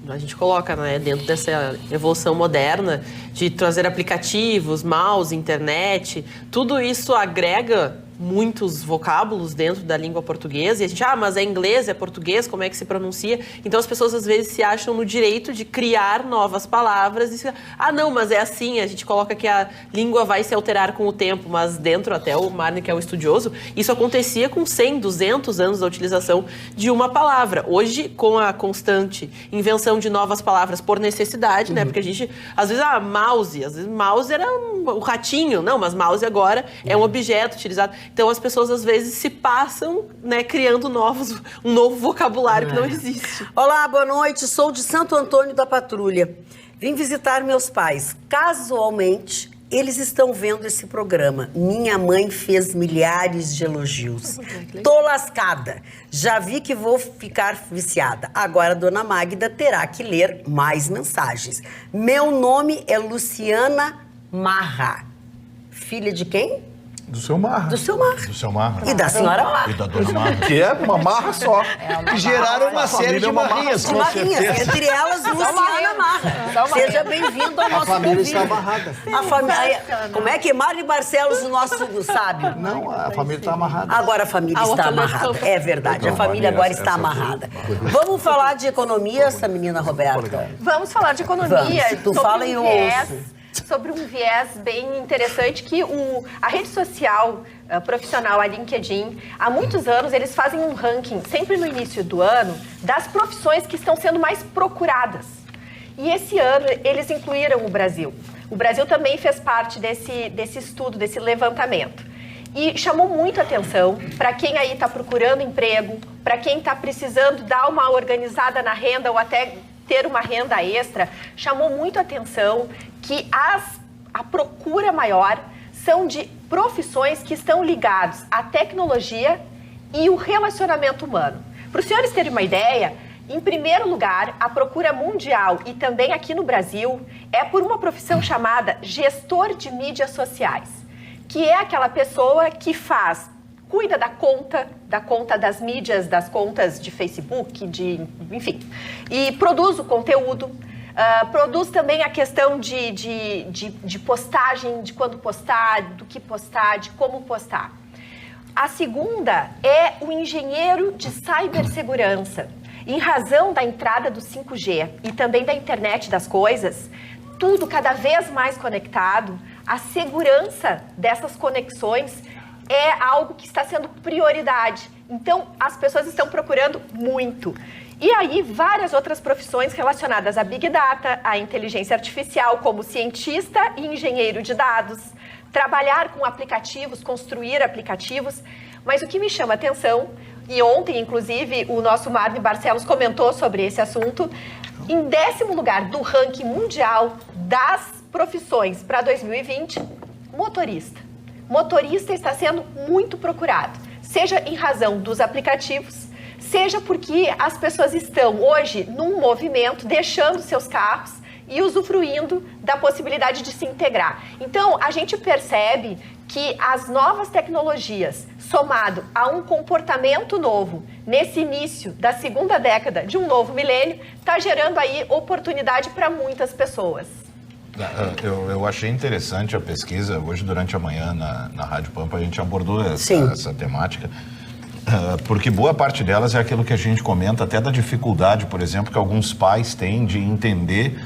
a gente coloca, né, dentro dessa evolução moderna de trazer aplicativos, mouse, internet, tudo isso agrega muitos vocábulos dentro da língua portuguesa e a gente, mas é inglês, é português, como é que se pronuncia? Então as pessoas às vezes se acham no direito de criar novas palavras e não, mas é assim, a gente coloca que a língua vai se alterar com o tempo, mas dentro, até o Marne, que é um estudioso, isso acontecia com 100, 200 anos da utilização de uma palavra. Hoje, com a constante invenção de novas palavras por necessidade, né? Porque a gente, às vezes, mouse, às vezes mouse era o ratinho, não, mas mouse agora é um objeto utilizado. Então, as pessoas, às vezes, se passam, né, criando um novo vocabulário que não existe. Olá, boa noite. Sou de Santo Antônio da Patrulha. Vim visitar meus pais. Casualmente, eles estão vendo esse programa. Minha mãe fez milhares de elogios. Tô lascada. Já vi que vou ficar viciada. Agora a dona Magda terá que ler mais mensagens. Meu nome é Luciana Marra. Filha de quem? Do seu Marra. Do seu Marra. Do seu Marra. E da senhora Marra. E da dona Marra. Que é uma marra só. Que geraram uma série de marrinhas, com certeza. Entre elas, Luciana Marra. Seja bem-vindo ao nosso convívio. A família está amarrada. A família... Como é que Marne Barcelos, o nosso sábio? Não, a família está amarrada. Agora a família está amarrada. É verdade, a família agora está amarrada. Vamos falar de economia, essa menina Roberta? Vamos falar de economia. Vamos. Tu fala e eu ouço. Sobre um viés bem interessante que a rede social profissional, a LinkedIn, há muitos anos eles fazem um ranking, sempre no início do ano, das profissões que estão sendo mais procuradas. E esse ano eles incluíram o Brasil. O Brasil também fez parte desse estudo, desse levantamento. E chamou muito atenção para quem aí está procurando emprego, para quem está precisando dar uma organizada na renda ou até ter uma renda extra, chamou muito atenção que a procura maior são de profissões que estão ligadas à tecnologia e o relacionamento humano. Para os senhores terem uma ideia, em primeiro lugar, a procura mundial e também aqui no Brasil é por uma profissão chamada gestor de mídias sociais, que é aquela pessoa que cuida da conta das mídias, das contas de Facebook, enfim, e produz o conteúdo, produz também a questão de postagem, de quando postar, do que postar, de como postar. A segunda é o engenheiro de cibersegurança. Em razão da entrada do 5G e também da internet das coisas, tudo cada vez mais conectado, a segurança dessas conexões é algo que está sendo prioridade. Então, as pessoas estão procurando muito. E aí, várias outras profissões relacionadas a Big Data, a inteligência artificial, como cientista e engenheiro de dados, trabalhar com aplicativos, construir aplicativos. Mas o que me chama a atenção, e ontem, inclusive, o nosso Marne Barcelos comentou sobre esse assunto, em 10º lugar do ranking mundial das profissões para 2020, motorista. Motorista está sendo muito procurado, seja em razão dos aplicativos, seja porque as pessoas estão hoje num movimento, deixando seus carros e usufruindo da possibilidade de se integrar. Então, a gente percebe que as novas tecnologias, somado a um comportamento novo, nesse início da segunda década de um novo milênio, está gerando aí oportunidade para muitas pessoas. Eu achei interessante a pesquisa. Hoje, durante a manhã, na Rádio Pampa, a gente abordou essa temática, porque boa parte delas é aquilo que a gente comenta, até da dificuldade, por exemplo, que alguns pais têm de entender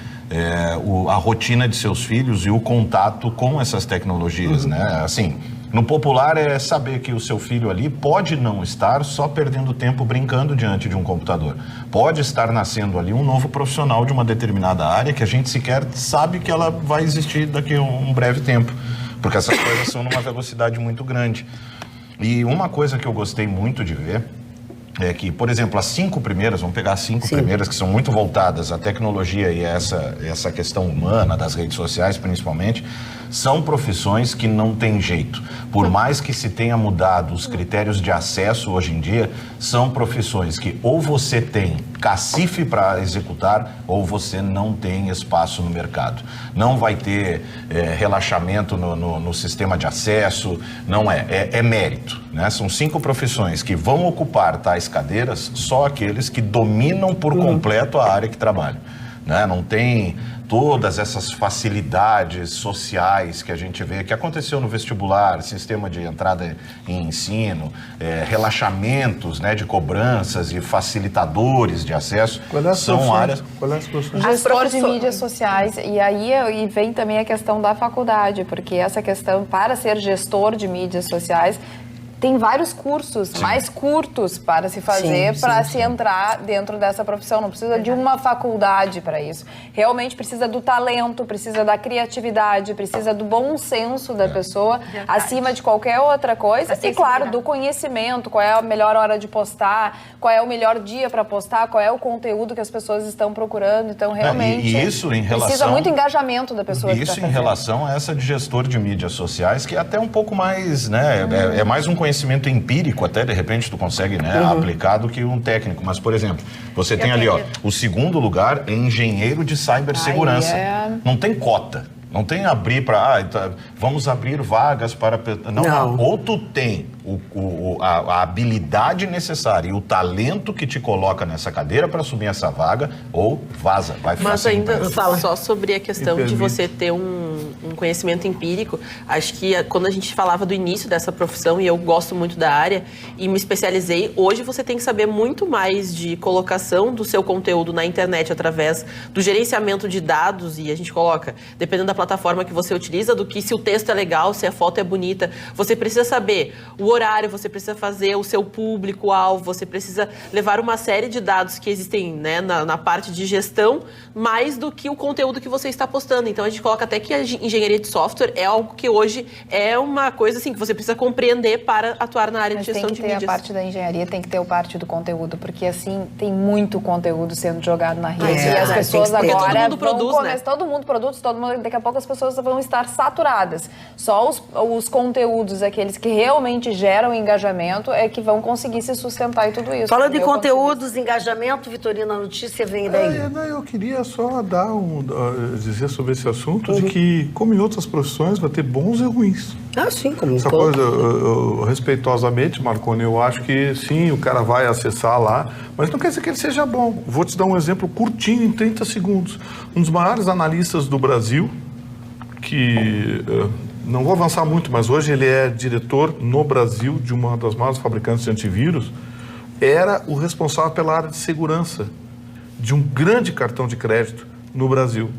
a rotina de seus filhos e o contato com essas tecnologias, né? Assim, no popular é saber que o seu filho ali pode não estar só perdendo tempo brincando diante de um computador. Pode estar nascendo ali um novo profissional de uma determinada área que a gente sequer sabe que ela vai existir daqui a um breve tempo, porque essas coisas são numa velocidade muito grande. E uma coisa que eu gostei muito de ver é que, por exemplo, as 5 primeiras, vamos pegar as 5 primeiras, que são muito voltadas à tecnologia e a essa questão humana, das redes sociais principalmente, são profissões que não tem jeito. Por mais que se tenha mudado os critérios de acesso hoje em dia, são profissões que ou você tem cacife para executar ou você não tem espaço no mercado. Não vai ter relaxamento no sistema de acesso, não é mérito, né? São 5 profissões que vão ocupar tais cadeiras só aqueles que dominam por completo a área que trabalham, né? Não tem todas essas facilidades sociais que a gente vê, que aconteceu no vestibular, sistema de entrada em ensino, relaxamentos, né, de cobranças e facilitadores de acesso, são áreas... Gestor de mídias sociais, e aí vem também a questão da faculdade, porque essa questão, para ser gestor de mídias sociais, tem vários cursos mais curtos para se fazer, para se entrar dentro dessa profissão. Não precisa de uma faculdade para isso. Realmente precisa do talento, precisa da criatividade, precisa do bom senso da pessoa, acima de qualquer outra coisa. E, claro, do conhecimento, qual é a melhor hora de postar, qual é o melhor dia para postar, qual é o conteúdo que as pessoas estão procurando. Então, realmente, isso em relação, precisa muito engajamento da pessoa que está fazendo. Isso em relação a essa de gestor de mídias sociais, que é até um pouco mais, né, é mais um conhecimento empírico, até de repente tu consegue, né, aplicar do que um técnico. Mas, por exemplo, você tem ali, ó, o 2º lugar é engenheiro de cibersegurança. Não tem cota. Não tem abrir para... vamos abrir vagas para... Não. Ou tu tem a habilidade necessária e o talento que te coloca nessa cadeira para assumir essa vaga, ou vaza, vai ficar. Mas ainda fala só sobre a questão de você ter um conhecimento empírico. Acho que quando a gente falava do início dessa profissão, e eu gosto muito da área e me especializei, hoje você tem que saber muito mais de colocação do seu conteúdo na internet através do gerenciamento de dados, e a gente coloca, dependendo da plataforma que você utiliza, do que se o texto é legal, se a foto é bonita. Você precisa saber o horário, você precisa fazer o seu público-alvo, você precisa levar uma série de dados que existem, né, na parte de gestão, mais do que o conteúdo que você está postando. Então, a gente coloca até que a engenharia de software é algo que hoje é uma coisa assim, que você precisa compreender para atuar na área de gestão de mídias. Tem que ter a parte da engenharia, tem que ter a parte do conteúdo, porque assim, tem muito conteúdo sendo jogado na rede. E as pessoas agora todo mundo produz, né? Todo mundo produz, daqui a pouco as pessoas vão estar saturadas. Só os conteúdos, aqueles que realmente geram engajamento, é que vão conseguir se sustentar e tudo isso. Falando em conteúdos, engajamento, Vitorino, a notícia vem daí. Eu queria só dizer sobre esse assunto, de que, como em outras profissões, vai ter bons e ruins. Sim, como essa coisa, respeitosamente, Marconi, eu acho que sim, o cara vai acessar lá, mas não quer dizer que ele seja bom. Vou te dar um exemplo curtinho, em 30 segundos. Um dos maiores analistas do Brasil, que não vou avançar muito, mas hoje ele é diretor no Brasil de uma das maiores fabricantes de antivírus, era o responsável pela área de segurança de um grande cartão de crédito no Brasil.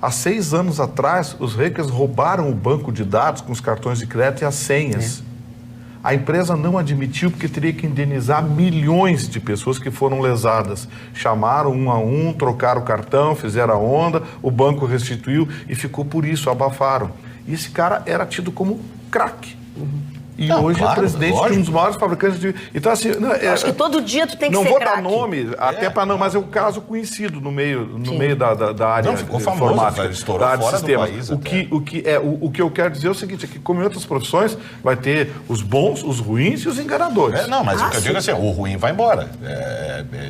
Há 6 anos atrás, os hackers roubaram o banco de dados com os cartões de crédito e as senhas. A empresa não admitiu porque teria que indenizar milhões de pessoas que foram lesadas. Chamaram um a um, trocaram o cartão, fizeram a onda, o banco restituiu e ficou por isso, abafaram. E esse cara era tido como craque. E hoje é presidente de um dos maiores fabricantes de... Então, assim... acho que todo dia tu tem que ser craque. Não vou dar nome, até para não... Mas é um caso conhecido no meio da área informática, da área de sistemas. O que eu quero dizer é o seguinte, é que como em outras profissões, vai ter os bons, os ruins e os enganadores. Mas o que eu digo é assim, o ruim vai embora.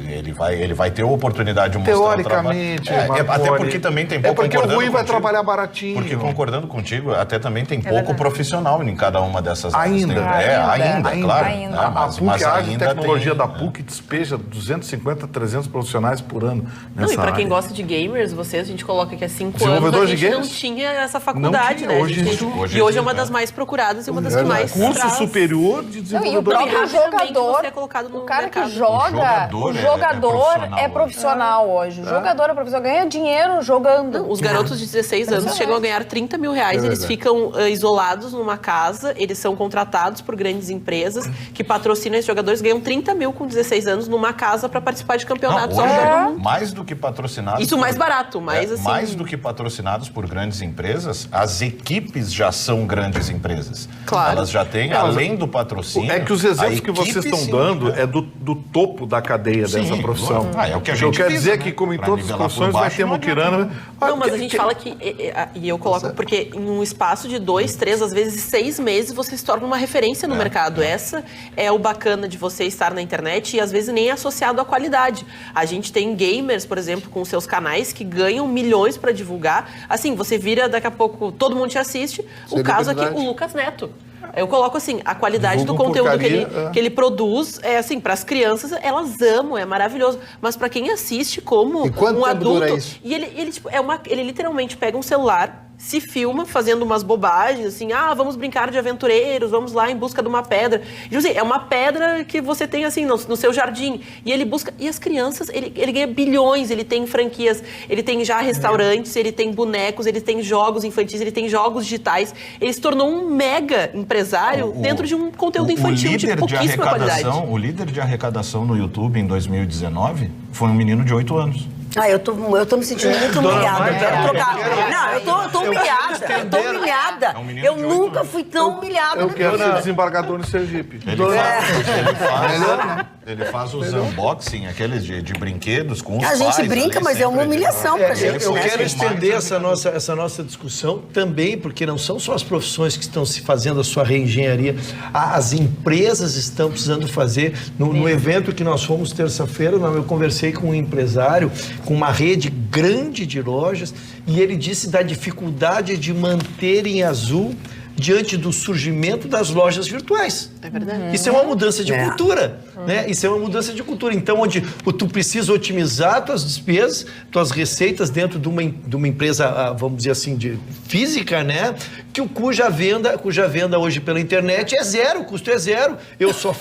Ele vai ter a oportunidade de mostrar teoricamente, até porque também tem pouco... porque o ruim vai trabalhar baratinho. Porque concordando contigo, até também tem pouco profissional em cada uma dessas áreas. Ainda, claro. A PUC, a área de tecnologia da PUC despeja 250, 300 profissionais por ano nessa área. E para quem gosta de gamers, a gente coloca que há 5 anos a gente não tinha essa faculdade, né? Hoje é uma das mais procuradas e uma das que mais curso superior de desenvolvedor. E o próprio jogador, o cara que joga, o jogador é profissional hoje. O jogador é profissional, ganha dinheiro jogando. Os garotos de 16 anos chegam a ganhar 30 mil reais, eles ficam isolados numa casa, eles são contratados por grandes empresas que patrocinam esses jogadores, ganham 30 mil com 16 anos numa casa para participar de campeonatos ao redor do mundo. Mais do que patrocinados... Isso mais barato, mais assim... Mais do que patrocinados por grandes empresas, as equipes já são grandes empresas. Claro. Elas já têm, além do patrocínio... É que os exemplos que vocês estão dando é do topo da cadeia dessa profissão. É o que a gente quer dizer que, como em todas as profissões, vai ter muquirana... Não, mas a gente fala que... E eu coloco... Porque em um espaço de 2, 3, às vezes 6 meses, você se torna uma referência no mercado. Essa é o bacana de você estar na internet e às vezes nem é associado à qualidade. A gente tem gamers, por exemplo, com seus canais que ganham milhões para divulgar. Assim, você vira daqui a pouco, todo mundo te assiste. O caso aqui, o Lucas Neto. Eu coloco assim, a qualidade do conteúdo que ele produz, é assim, para as crianças, elas amam, é maravilhoso. Mas para quem assiste como um adulto, e ele tipo, ele literalmente pega um celular, se filma fazendo umas bobagens, assim, vamos brincar de aventureiros, vamos lá em busca de uma pedra. E, assim, é uma pedra que você tem, assim, no seu jardim. E ele busca... E as crianças, ele ganha bilhões, ele tem franquias, ele tem já restaurantes, ele tem bonecos, ele tem jogos infantis, ele tem jogos digitais. Ele se tornou um mega empresário dentro de um conteúdo infantil de pouquíssima qualidade. O líder de arrecadação no YouTube em 2019 foi um menino de 8 anos. Eu tô me sentindo muito humilhada. Eu quero trocar. Não, eu tô humilhada. Eu tô humilhada. Eu nunca fui tão humilhada. Eu quero ser desembargador no Sergipe. Ele faz os unboxing, aqueles de brinquedos com os pais. A gente brinca, mas é uma humilhação pra gente. Eu quero estender essa nossa discussão também, porque não são só as profissões que estão se fazendo a sua reengenharia. As empresas estão precisando fazer. No evento que nós fomos terça-feira, eu conversei com um empresário com uma rede grande de lojas e ele disse da dificuldade de manter em azul diante do surgimento das lojas virtuais. É verdade. Isso é uma mudança de cultura, né? Isso é uma mudança de cultura. Então, onde tu precisa otimizar tuas despesas, tuas receitas dentro de uma empresa, vamos dizer assim, de física, né? Cuja venda hoje pela internet é zero, o custo é zero. Eu só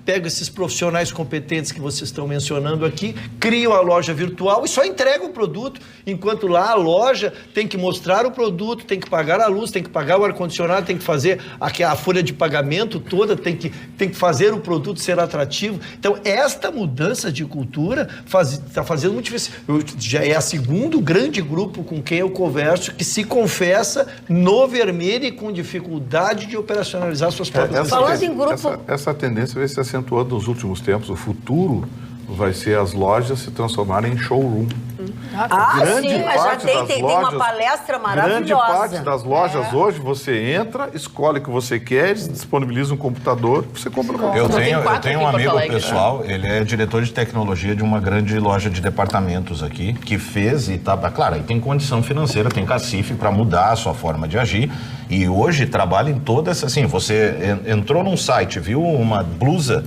pego esses profissionais competentes que vocês estão mencionando aqui, crio a loja virtual e só entrego o produto, enquanto lá a loja tem que mostrar o produto, tem que pagar a luz, tem que pagar o ar-condicionado, funcionar, tem que fazer a folha de pagamento toda, tem que fazer o produto ser atrativo. Então, esta mudança de cultura está fazendo muito difícil. Já é o segundo grande grupo com quem eu converso que se confessa no vermelho e com dificuldade de operacionalizar suas próprias Falando em grupo... Essa tendência vem se acentuando nos últimos tempos. O futuro vai ser as lojas se transformarem em showroom. Sim, mas já tem uma palestra maravilhosa. Grande parte das lojas hoje, você entra, escolhe o que você quer, eles disponibilizam um computador, você compra o computador. Eu tenho um amigo pessoal, ele é diretor de tecnologia de uma grande loja de departamentos aqui, que fez e tá, claro, aí tem condição financeira, tem cacife para mudar a sua forma de agir, e hoje trabalha em toda essa, assim, você entrou num site, viu uma blusa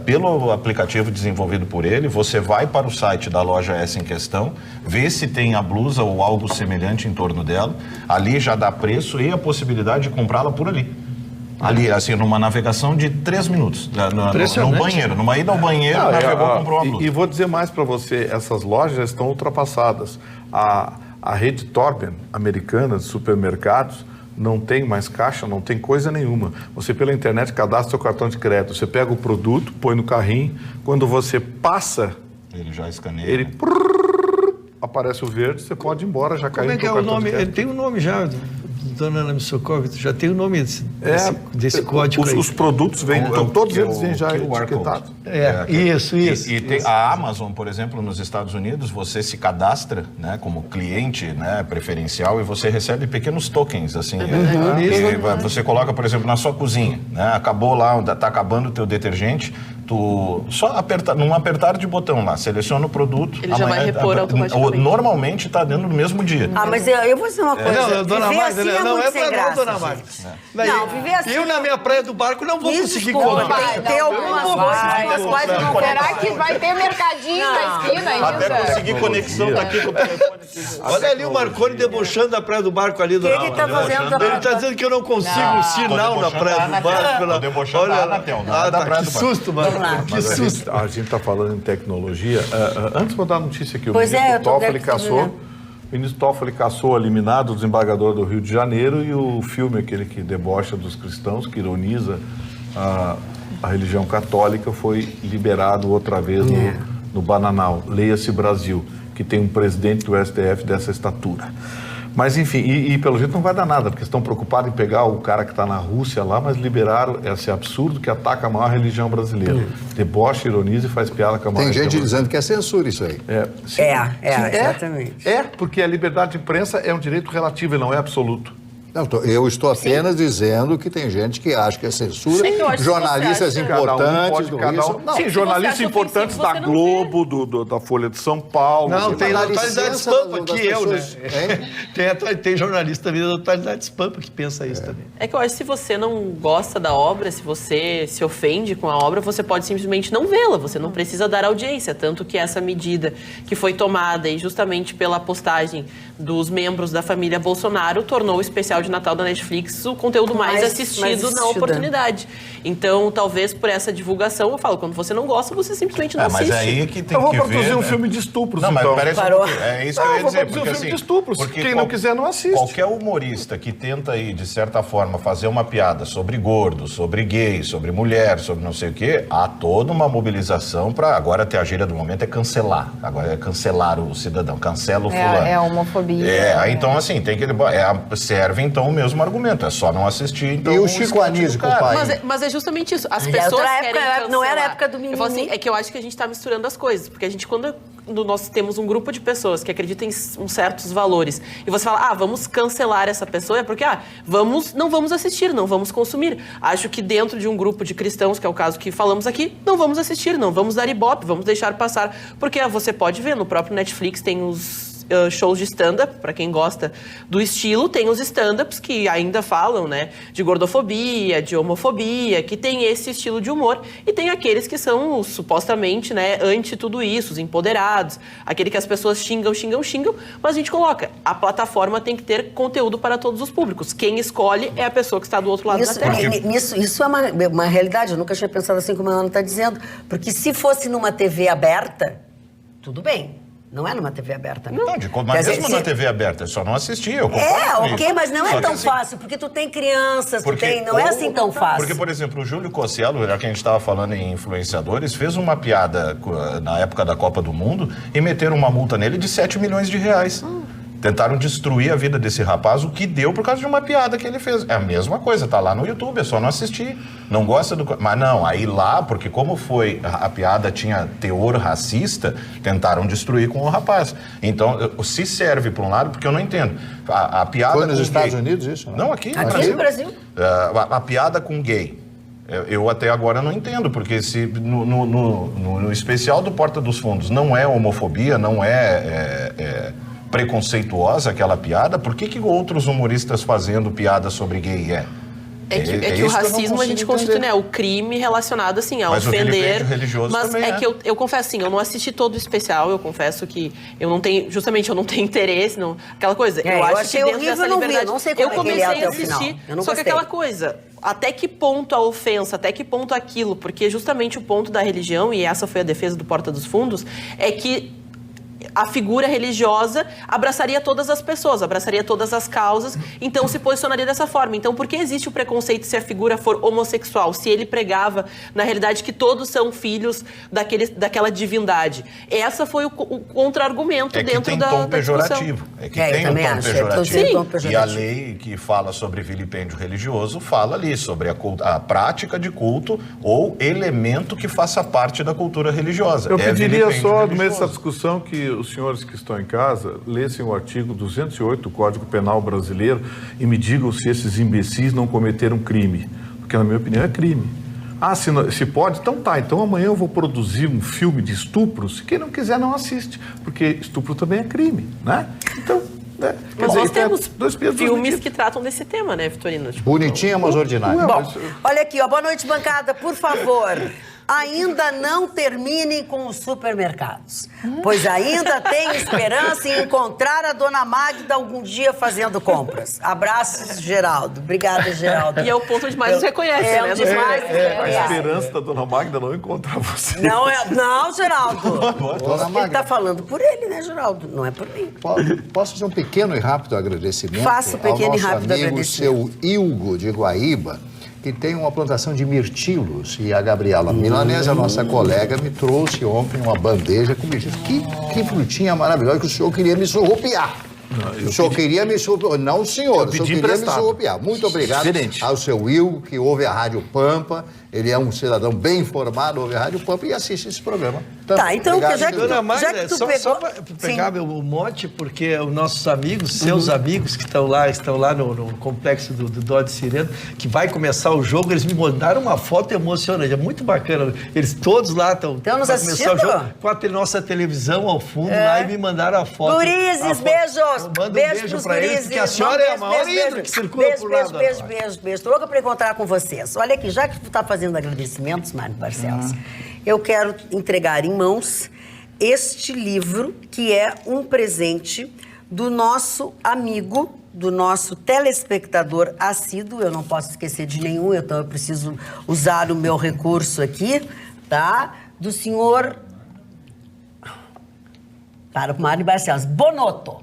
pelo aplicativo desenvolvido por ele, você vai para o site da loja essa em questão, vê se tem a blusa ou algo semelhante em torno dela, ali já dá preço e a possibilidade de comprá-la por ali. Ali, assim, numa navegação de 3 minutos, no banheiro, numa ida ao banheiro, navegou, comprou uma blusa. E vou dizer mais para você, essas lojas já estão ultrapassadas. A rede Torben, americana de supermercados, não tem mais caixa, não tem coisa nenhuma. Você pela internet cadastra seu cartão de crédito, você pega o produto, põe no carrinho, quando você passa... Ele já escaneia. Ele aparece o verde, você pode ir embora, já caiu no cartão de crédito. Como é que é o nome? Ele tem um nome já, dona Ana me socorre, já tem o nome desse código aí. Os produtos vêm, então todos eles vêm já etiquetados. Isso. E a Amazon, por exemplo, nos Estados Unidos, você se cadastra, né, como cliente, né, preferencial, e você recebe pequenos tokens, assim. Você coloca, por exemplo, na sua cozinha, né, acabou lá, está acabando o teu detergente, tu só num apertar de botão lá, seleciona o produto. Ele já vai repor automaticamente. Normalmente está dentro do mesmo dia. Mas eu vou dizer uma coisa. Dona Magda, não é pra não, Dona Magda. Não, viver assim... Eu, na minha praia do barco, não vou conseguir comprar. Tem algumas coisas não. Será que vai ter mercadinho na esquina ainda? Até conseguir conexão daqui com o telefone. Olha ali o Marconi debochando da praia do barco ali, Dona Magda. Ele tá fazendo... Ele tá dizendo que eu não consigo sinal na praia do barco. Tô debochando da Anatel, que susto, mano. Que susto. A gente está falando em tecnologia. Antes de mandar a notícia aqui, o ministro Toffoli caçou eliminado o desembargador do Rio de Janeiro e o filme, aquele que debocha dos cristãos, que ironiza a religião católica, foi liberado outra vez no Bananal. Leia-se Brasil, que tem um presidente do STF dessa estatura. Mas, enfim, e pelo jeito não vai dar nada, porque estão preocupados em pegar o cara que está na Rússia lá, mas liberaram esse absurdo que ataca a maior religião brasileira. Debocha, ironiza e faz piada com a maior religião. Tem gente dizendo que é censura isso aí. Exatamente. Porque a liberdade de imprensa é um direito relativo e não é absoluto. Não, eu estou apenas dizendo que tem gente que acha que é censura. Jornalistas importantes do Rio. Sim, jornalistas importantes da Globo, da Folha de São Paulo. Não, tem a Totalidade Espampa, que eu, né? Tem jornalista também da Totalidade Espampa que pensa isso também. É que eu acho que se você não gosta da obra, se você se ofende com a obra, você pode simplesmente não vê-la, você não precisa dar audiência. Tanto que essa medida que foi tomada e justamente pela postagem dos membros da família Bolsonaro tornou o especial de Natal da Netflix o conteúdo mais assistido na oportunidade. Então, talvez por essa divulgação, eu falo, quando você não gosta, você simplesmente não assiste. Mas aí que tem que ver... Eu vou produzir um filme de estupros, não, então. Mas é isso que eu ia dizer. Eu vou produzir um filme de estupros. Quem não quiser, não assiste. Qualquer humorista que tenta aí, de certa forma, fazer uma piada sobre gordo, sobre gay, sobre mulher, sobre não sei o quê, há toda uma mobilização para... Agora, até a gíria do momento é cancelar. Agora é cancelar o cidadão. Cancela o fulano. É a homofobia. Então, assim, tem que... serve, então, o mesmo argumento. É só não assistir, então... E o Chico Anísio com o pai? Mas é justamente isso. As pessoas querem cancelar. Não era a época do mimimi. Eu falo assim, é que eu acho que a gente está misturando as coisas. Porque a gente, quando nós temos um grupo de pessoas que acreditam em certos valores, e você fala, vamos cancelar essa pessoa, é porque, não vamos assistir, não vamos consumir. Acho que dentro de um grupo de cristãos, que é o caso que falamos aqui, não vamos assistir, não vamos dar ibope, vamos deixar passar. Porque você pode ver, no próprio Netflix tem os shows de stand-up, para quem gosta do estilo, tem os stand-ups que ainda falam, né, de gordofobia, de homofobia, que tem esse estilo de humor, e tem aqueles que são supostamente, né, anti tudo isso, os empoderados, aquele que as pessoas xingam, mas a gente coloca, a plataforma tem que ter conteúdo para todos os públicos. Quem escolhe é a pessoa que está do outro lado da tela. Isso é uma realidade, eu nunca tinha pensado assim como a Ana está dizendo, porque se fosse numa TV aberta, tudo bem. Não é numa TV aberta, né? Não, mas mesmo na TV aberta, só não assistia. Eu ok, mas não é tão fácil, porque tu tem crianças, não é assim tão fácil. Porque, por exemplo, o Júlio Cocielo, já que a gente estava falando em influenciadores, fez uma piada na época da Copa do Mundo e meteram uma multa nele de 7 milhões de reais. Tentaram destruir a vida desse rapaz, o que deu por causa de uma piada que ele fez. É a mesma coisa, tá lá no YouTube, é só não assistir. Não gosta do... Mas não, aí lá, porque como foi, a piada tinha teor racista, tentaram destruir com o rapaz. Então, se serve por um lado, porque eu não entendo. A piada foi nos Estados Unidos isso? Né? Não, aqui no Brasil. A piada com gay. Eu até agora não entendo, porque se no especial do Porta dos Fundos não é homofobia, não é preconceituosa aquela piada, por que outros humoristas fazendo piada sobre gay É que o racismo a gente constitui, né? O crime relacionado, assim, a mas ofender. O religioso mas também que eu confesso, assim, eu não assisti todo o especial, eu confesso que eu não tenho interesse, não, aquela coisa. Eu acho achei que dentro horrível, dessa liberdade. Não sei como eu comecei a assistir, só que aquela coisa. Até que ponto a ofensa, até que ponto aquilo? Porque justamente o ponto da religião, e essa foi a defesa do Porta dos Fundos, é que a figura religiosa abraçaria todas as pessoas, abraçaria todas as causas, então se posicionaria dessa forma. Então, por que existe o preconceito se a figura for homossexual? Se ele pregava, na realidade, que todos são filhos daquela divindade. Essa foi o contra-argumento dentro da discussão. Pejorativo. É que tem um tom pejorativo. Sim. E a lei que fala sobre vilipêndio religioso fala ali sobre a prática de culto ou elemento que faça parte da cultura religiosa. Eu pediria só, no meio dessa discussão, que os senhores que estão em casa lessem o artigo 208 do Código Penal Brasileiro e me digam se esses imbecis não cometeram crime. Porque, na minha opinião, é crime. Se pode, então tá. Então amanhã eu vou produzir um filme de estupros. Quem não quiser não assiste, porque estupro também é crime, né? Então... Mas nós temos filmes que tratam desse tema, né, Vitorino? Bonitinha, mas ordinária. Bom, olha aqui, boa noite, bancada, por favor. Ainda não terminem com os supermercados, pois ainda tem esperança em encontrar a dona Magda algum dia fazendo compras. Abraços, Geraldo. Obrigada, Geraldo. E é o ponto onde mais nos reconhece, né? A esperança da dona Magda não encontrar você. Não, Geraldo. Ele está falando por ele, né, Geraldo? Não é por mim. Posso fazer um pequeno e rápido agradecimento? Faça um pequeno e rápido agradecimento. Seu Ilgo de Guaíba, que tem uma plantação de mirtilos, e a Gabriela Milanese, a nossa colega, me trouxe ontem uma bandeja com mirtilos. Que frutinha maravilhosa, que o senhor queria me surrupiar. O senhor queria me surrupiar. Não, senhor, o senhor queria me surrupiar. Muito obrigado ao seu Will, que ouve a Rádio Pampa. Ele é um cidadão bem informado, ouve a Rádio Pampa e assiste esse programa. Tá, então, Dona Magda, só para pegar meu mote, porque os nossos amigos, seus amigos que estão lá no complexo do Dodge Sireno, que vai começar o jogo, eles me mandaram uma foto emocionante, é muito bacana. Eles todos lá estão nos assistindo? O jogo, com a nossa televisão ao fundo lá, e me mandaram a foto. Gurizes, beijos! Manda um beijo para eles, porque a senhora é a maior ídolo que circula por lá. Beijo. Tô louca para encontrar com vocês. Olha aqui, já que tu tá fazendo agradecimentos, Mário Barcelos, eu quero entregar em mãos este livro, que é um presente do nosso amigo, do nosso telespectador assíduo. Eu não posso esquecer de nenhum, então eu preciso usar o meu recurso aqui, tá? Do senhor... Para o Mário Barcelos. Bonotto.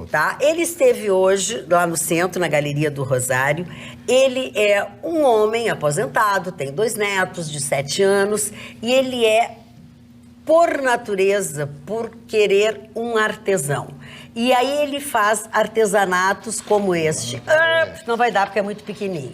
Tá? Ele esteve hoje lá no centro, na Galeria do Rosário. Ele é um homem aposentado, tem 2 netos de 7 anos e ele é, por natureza, por querer, um artesão. E aí ele faz artesanatos como este. Não vai dar porque é muito pequenininho.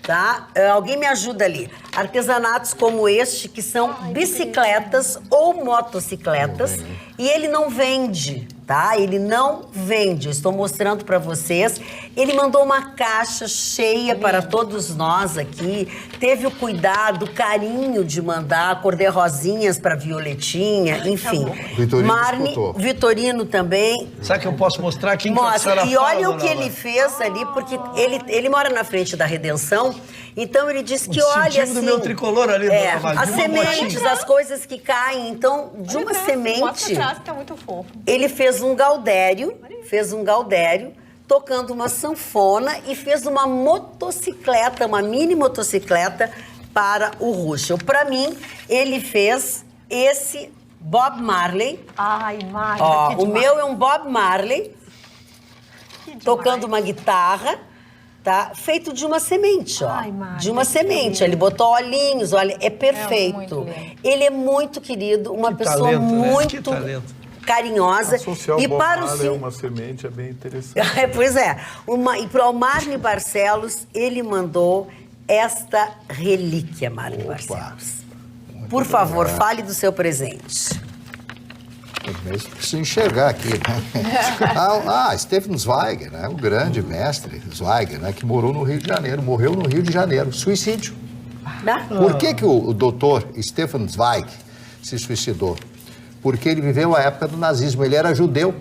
Tá? Alguém me ajuda ali. Artesanatos como este, que são bicicletas ou motocicletas, e ele não vende, tá? Ele não vende. Eu estou mostrando para vocês. Ele mandou uma caixa cheia para todos nós aqui. Teve o cuidado, o carinho de mandar cor-de-rosinhas para Violetinha, enfim. Vitorino também. Sabe que eu posso mostrar aqui? Mostra. E olha o que ele fez ali, porque ele mora na frente da Redenção. Então ele disse que olha assim, do meu tricolor ali, as sementes, as coisas que caem. Então, de uma semente, tá muito fofo. Ele fez um gaudério, tocando uma sanfona e fez uma motocicleta, uma mini motocicleta para o Ruschel. Para mim, ele fez esse Bob Marley. Ai, Marley. Ó, o meu é um Bob Marley tocando uma guitarra, tá? Feito de uma semente, ó. Ai, Marley, de uma semente. Ele botou olhinhos, olha, é perfeito. Ele é muito querido, uma pessoa muito carinhosa. Associar e o Bob para Marley o a uma semente é bem interessante. Pois é. E para o Marne Barcelos, ele mandou esta relíquia, Marne Barcelos. Por favor, fale do seu presente. Eu mesmo preciso enxergar aqui, né? Stefan Zweig, né? O grande mestre Zweig, né? Que morou no Rio de Janeiro, morreu no Rio de Janeiro, suicídio. Por que o doutor Stefan Zweig se suicidou? Porque ele viveu a época do nazismo, ele era judeu.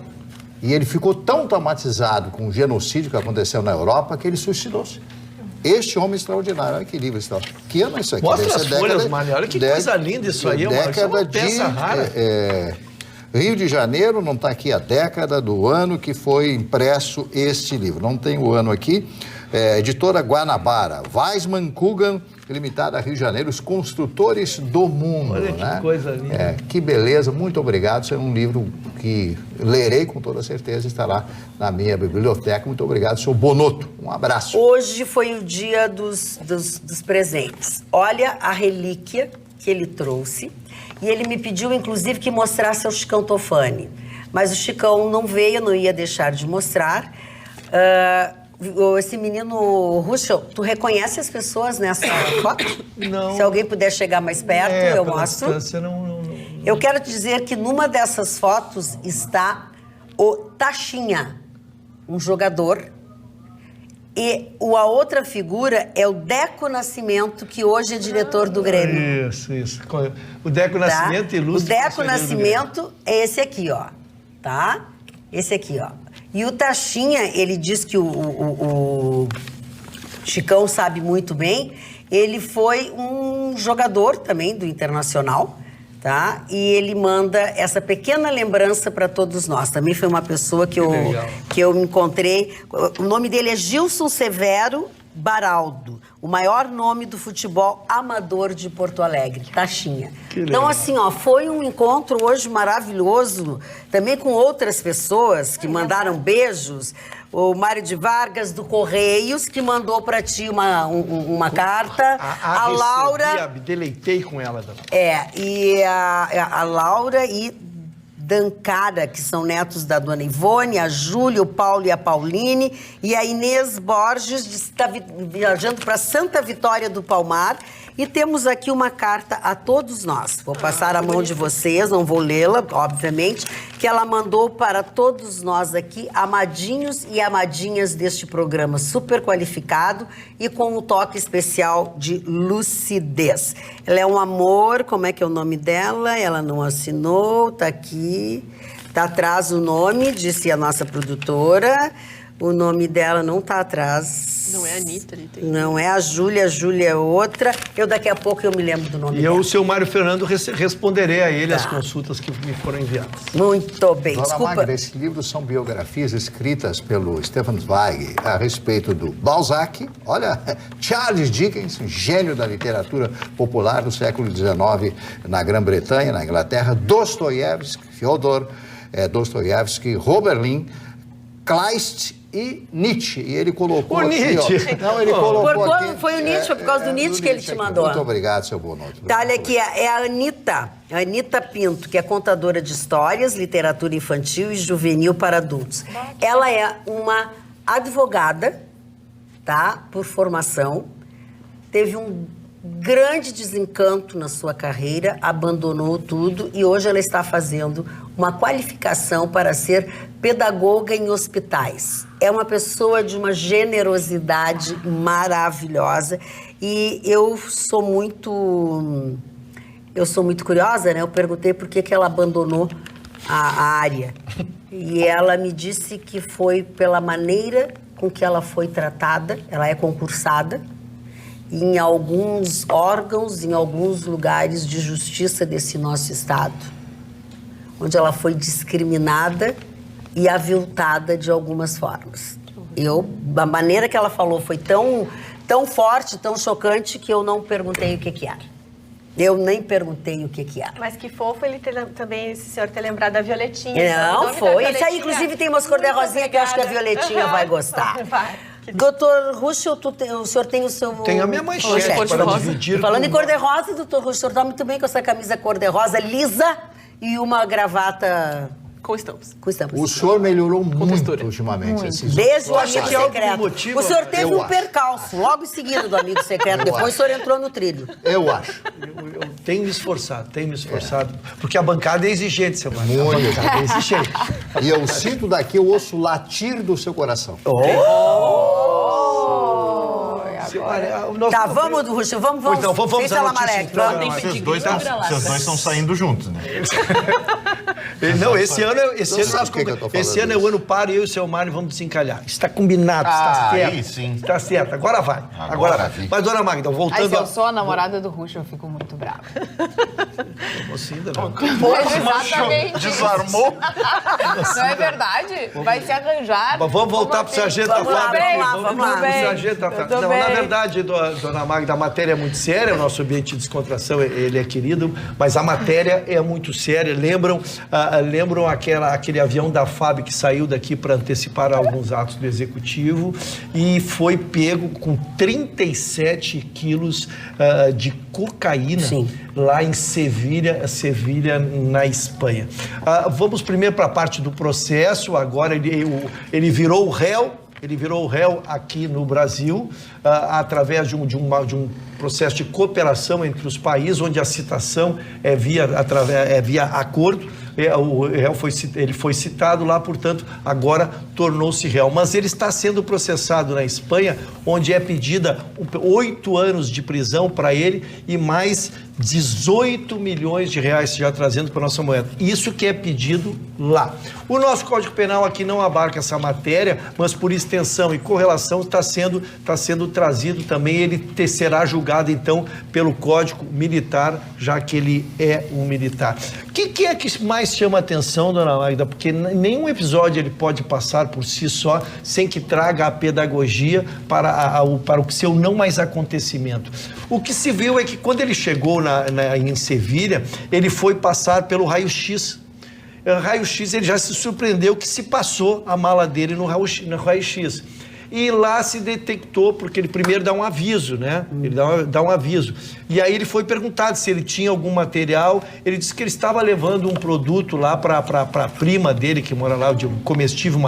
E ele ficou tão traumatizado com o genocídio que aconteceu na Europa que ele suicidou-se. Este homem extraordinário, olha que livro está. Que ano é isso aqui? Mostra as folhas, Mário, olha que coisa linda isso aí. Década é uma peça rara. Rio de Janeiro, não está aqui a década do ano que foi impresso este livro. Não tem o ano aqui. Editora Guanabara, Weissmann Coogan, Limitada, Rio de Janeiro, os construtores do mundo. Olha que coisa linda. Que beleza, muito obrigado. Isso é um livro que lerei com toda certeza, estará na minha biblioteca. Muito obrigado, senhor Bonotto. Um abraço. Hoje foi o dia dos presentes. Olha a relíquia que ele trouxe. E ele me pediu, inclusive, que mostrasse ao Chicão Tofani. Mas o Chicão não veio, não ia deixar de mostrar. Esse menino Ruschel, tu reconhece as pessoas nessa foto? Não. Se alguém puder chegar mais perto, eu mostro. Não. Eu quero te dizer que numa dessas fotos está o Taxinha, um jogador. E a outra figura é o Deco Nascimento, que hoje é diretor do Grêmio. Isso. O Deco Nascimento ilustra. O Deco Nascimento é esse aqui, ó. Tá? Esse aqui, ó. E o Taxinha, ele diz que o Chicão sabe muito bem, ele foi um jogador também do Internacional, tá? E ele manda essa pequena lembrança para todos nós. Também foi uma pessoa que eu me encontrei. O nome dele é Gilson Severo Baraldo, o maior nome do futebol amador de Porto Alegre, Taxinha. Então, assim, ó, foi um encontro hoje maravilhoso, também com outras pessoas que mandaram beijos. O Mário de Vargas, do Correios, que mandou para ti uma carta. A Laura... Me deleitei com ela também. E a Laura e Dancara, que são netos da dona Ivone, a Júlia, o Paulo e a Pauline, e a Inês Borges está viajando para Santa Vitória do Palmar. E temos aqui uma carta a todos nós. Vou passar a mão de vocês, não vou lê-la, obviamente, que ela mandou para todos nós aqui, amadinhos e amadinhas deste programa super qualificado e com um toque especial de lucidez. Ela é um amor, como é que é o nome dela? Ela não assinou, tá aqui, tá atrás o nome, disse a nossa produtora. O nome dela não tá atrás. Não é a Anitta. Não é a Júlia é outra. Daqui a pouco eu me lembro do nome dela. E eu, o seu Mário Fernando, responderei a ele as consultas que me foram enviadas. Muito bem, Dona Magda, esses livros são biografias escritas pelo Stefan Zweig a respeito do Balzac, olha, Charles Dickens, gênio da literatura popular do século XIX na Grã-Bretanha, na Inglaterra, Dostoiévski, Fyodor Dostoiévski, Oberlin, Kleist e Nietzsche. E ele colocou o aqui, Nietzsche. Não, ele colocou aqui. Foi o Nietzsche, por causa do Nietzsche que ele te mandou. Muito obrigado, seu Bonotto. Tá, olha aqui, é a Anitta Pinto, que é contadora de histórias, literatura infantil e juvenil para adultos. Ela é uma advogada, tá, por formação, teve um grande desencanto na sua carreira, abandonou tudo e hoje ela está fazendo uma qualificação para ser pedagoga em hospitais. É uma pessoa de uma generosidade maravilhosa e eu sou muito curiosa, né? Eu perguntei por que ela abandonou a área e ela me disse que foi pela maneira com que ela foi tratada. Ela é concursada em alguns órgãos, em alguns lugares de justiça desse nosso estado, onde ela foi discriminada e aviltada de algumas formas. A maneira que ela falou foi tão forte, tão chocante, que eu não perguntei o que era. Eu nem perguntei o que era. Mas que fofo ele também, esse senhor ter lembrado da Violetinha. Não, foi. Isso aí, inclusive, tem umas cor-de-rosinha que eu acho que a Violetinha vai gostar. Vai. Doutor Ruschel, o senhor tem o seu... Tem a minha manchete para dividir. Falando em cor-de-rosa, doutor Ruschel, o senhor está muito bem com essa camisa cor-de-rosa lisa e uma gravata... Com estampas. O senhor melhorou muito ultimamente. Desde o amigo secreto. O senhor teve um percalço logo em seguida do amigo secreto. Depois o senhor entrou no trilho. Eu acho. Eu tenho me esforçado. Porque a bancada é exigente, seu Mário. A bancada é exigente. E eu sinto daqui o osso latir do seu coração. Tá, vamos, Ruschel, vamos. Então, vamos Salamarec. Vocês dois estão saindo juntos, né? Não, esse ano é o ano par e eu e o seu Mário vamos desencalhar. Está combinado, está certo. Aí sim. Está certo, agora vai. Agora vai. Mas, dona Magda, voltando... Se eu sou a namorada do Ruschel, eu fico muito brava. Como assim, dona? Exatamente. Desarmou? Não é verdade? Vai se arranjar. Mas vamos voltar para o sargento da fábrica. Vamos lá. Não, na verdade, dona Magda, a matéria é muito séria, o nosso ambiente de descontração, ele é querido, mas a matéria é muito séria. Lembram aquele avião da FAB que saiu daqui para antecipar alguns atos do Executivo e foi pego com 37 quilos de cocaína. Sim. Lá em Sevilha, na Espanha. Vamos primeiro para a parte do processo. Agora ele virou o réu. Ele virou réu aqui no Brasil através de um processo de cooperação entre os países, onde a citação é via acordo. O réu ele foi citado lá, portanto, agora tornou-se réu. Mas ele está sendo processado na Espanha, onde é pedida 8 anos de prisão para ele e mais 18 milhões de reais, já trazendo para a nossa moeda. Isso que é pedido lá. O nosso Código Penal aqui não abarca essa matéria, mas por extensão e correlação está sendo trazido também. Ele será julgado, então, pelo Código Militar, já que ele é um militar. O que é que mais chama a atenção, dona Magda? Porque nenhum episódio ele pode passar por si só sem que traga a pedagogia para o seu não mais acontecimento. O que se viu é que quando ele chegou em Sevilha, ele foi passar pelo raio-x. Raio-x, ele já se surpreendeu que se passou a mala dele no raio-x. E lá se detectou, porque ele primeiro dá um aviso, né? Ele dá um aviso. E aí ele foi perguntado se ele tinha algum material. Ele disse que ele estava levando um produto lá para a prima dele, que mora lá, de um comestível,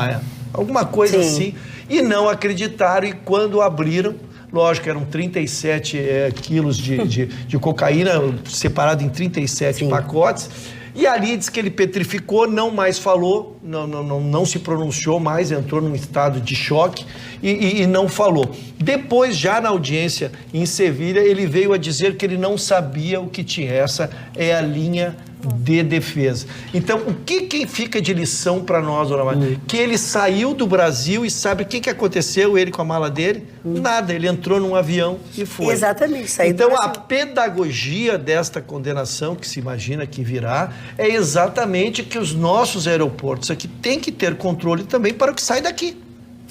alguma coisa assim. E não acreditaram, e quando abriram, lógico, eram 37 quilos de cocaína, separado em 37 pacotes. E ali diz que ele petrificou, não mais falou, não se pronunciou mais, entrou num estado de choque e não falou. Depois, já na audiência em Sevilha, ele veio a dizer que ele não sabia o que tinha. Essa é a linha de defesa. Então, o que fica de lição para nós, dona Maria? Que ele saiu do Brasil e sabe o que aconteceu, ele com a mala dele? Nada, ele entrou num avião e foi. Exatamente. Saiu então, a pedagogia desta condenação, que se imagina que virá, é exatamente que os nossos aeroportos aqui têm que ter controle também para o que sai daqui.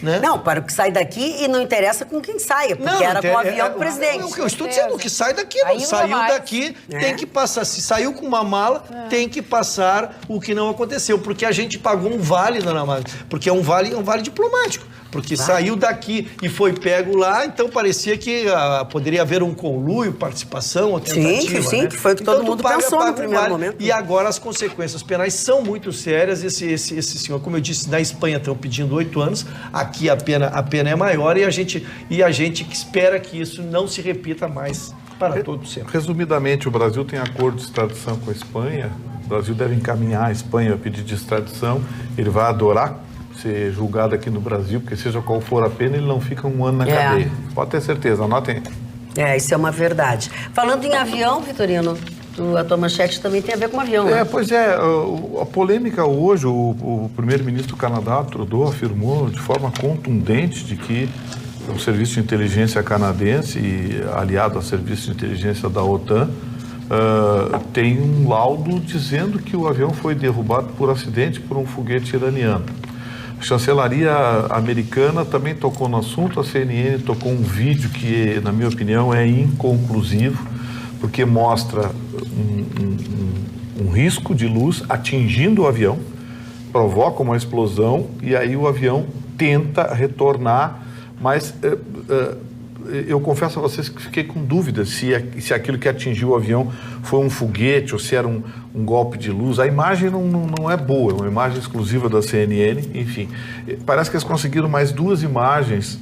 Né? Não, para o que sai daqui e não interessa com quem saia, porque era com o avião do presidente. O que eu estou dizendo, o que sai daqui, não saiu daqui, tem que passar. Se saiu com uma mala, tem que passar o que não aconteceu, porque a gente pagou um vale, dona Maria, porque é um vale diplomático. Porque saiu daqui e foi pego lá, então parecia que poderia haver um conluio, participação ou tentativa. Sim, que foi o que todo mundo pensou no primeiro momento. E agora as consequências penais são muito sérias. Esse senhor, como eu disse, na Espanha estão pedindo 8 anos, aqui a pena é maior e a gente espera que isso não se repita mais para todo sempre. Resumidamente, o Brasil tem acordo de extradição com a Espanha, o Brasil deve encaminhar a Espanha a pedido de extradição, ele vai adorar ser julgado aqui no Brasil, porque seja qual for a pena, ele não fica um ano na cadeia. Pode ter certeza, anotem. Isso é uma verdade. Falando em avião, Vitorino, a tua manchete também tem a ver com avião, né? Pois é, a polêmica hoje, o primeiro-ministro do Canadá, Trudeau, afirmou de forma contundente de que o Serviço de Inteligência canadense, aliado ao Serviço de Inteligência da OTAN, tem um laudo dizendo que o avião foi derrubado por acidente por um foguete iraniano. A chancelaria americana também tocou no assunto, a CNN tocou um vídeo que, na minha opinião, é inconclusivo, porque mostra um risco de luz atingindo o avião, provoca uma explosão e aí o avião tenta retornar, mas eu confesso a vocês que fiquei com dúvida se aquilo que atingiu o avião foi um foguete ou se era um golpe de luz. A imagem não é boa, é uma imagem exclusiva da CNN, enfim. Parece que eles conseguiram mais 2 imagens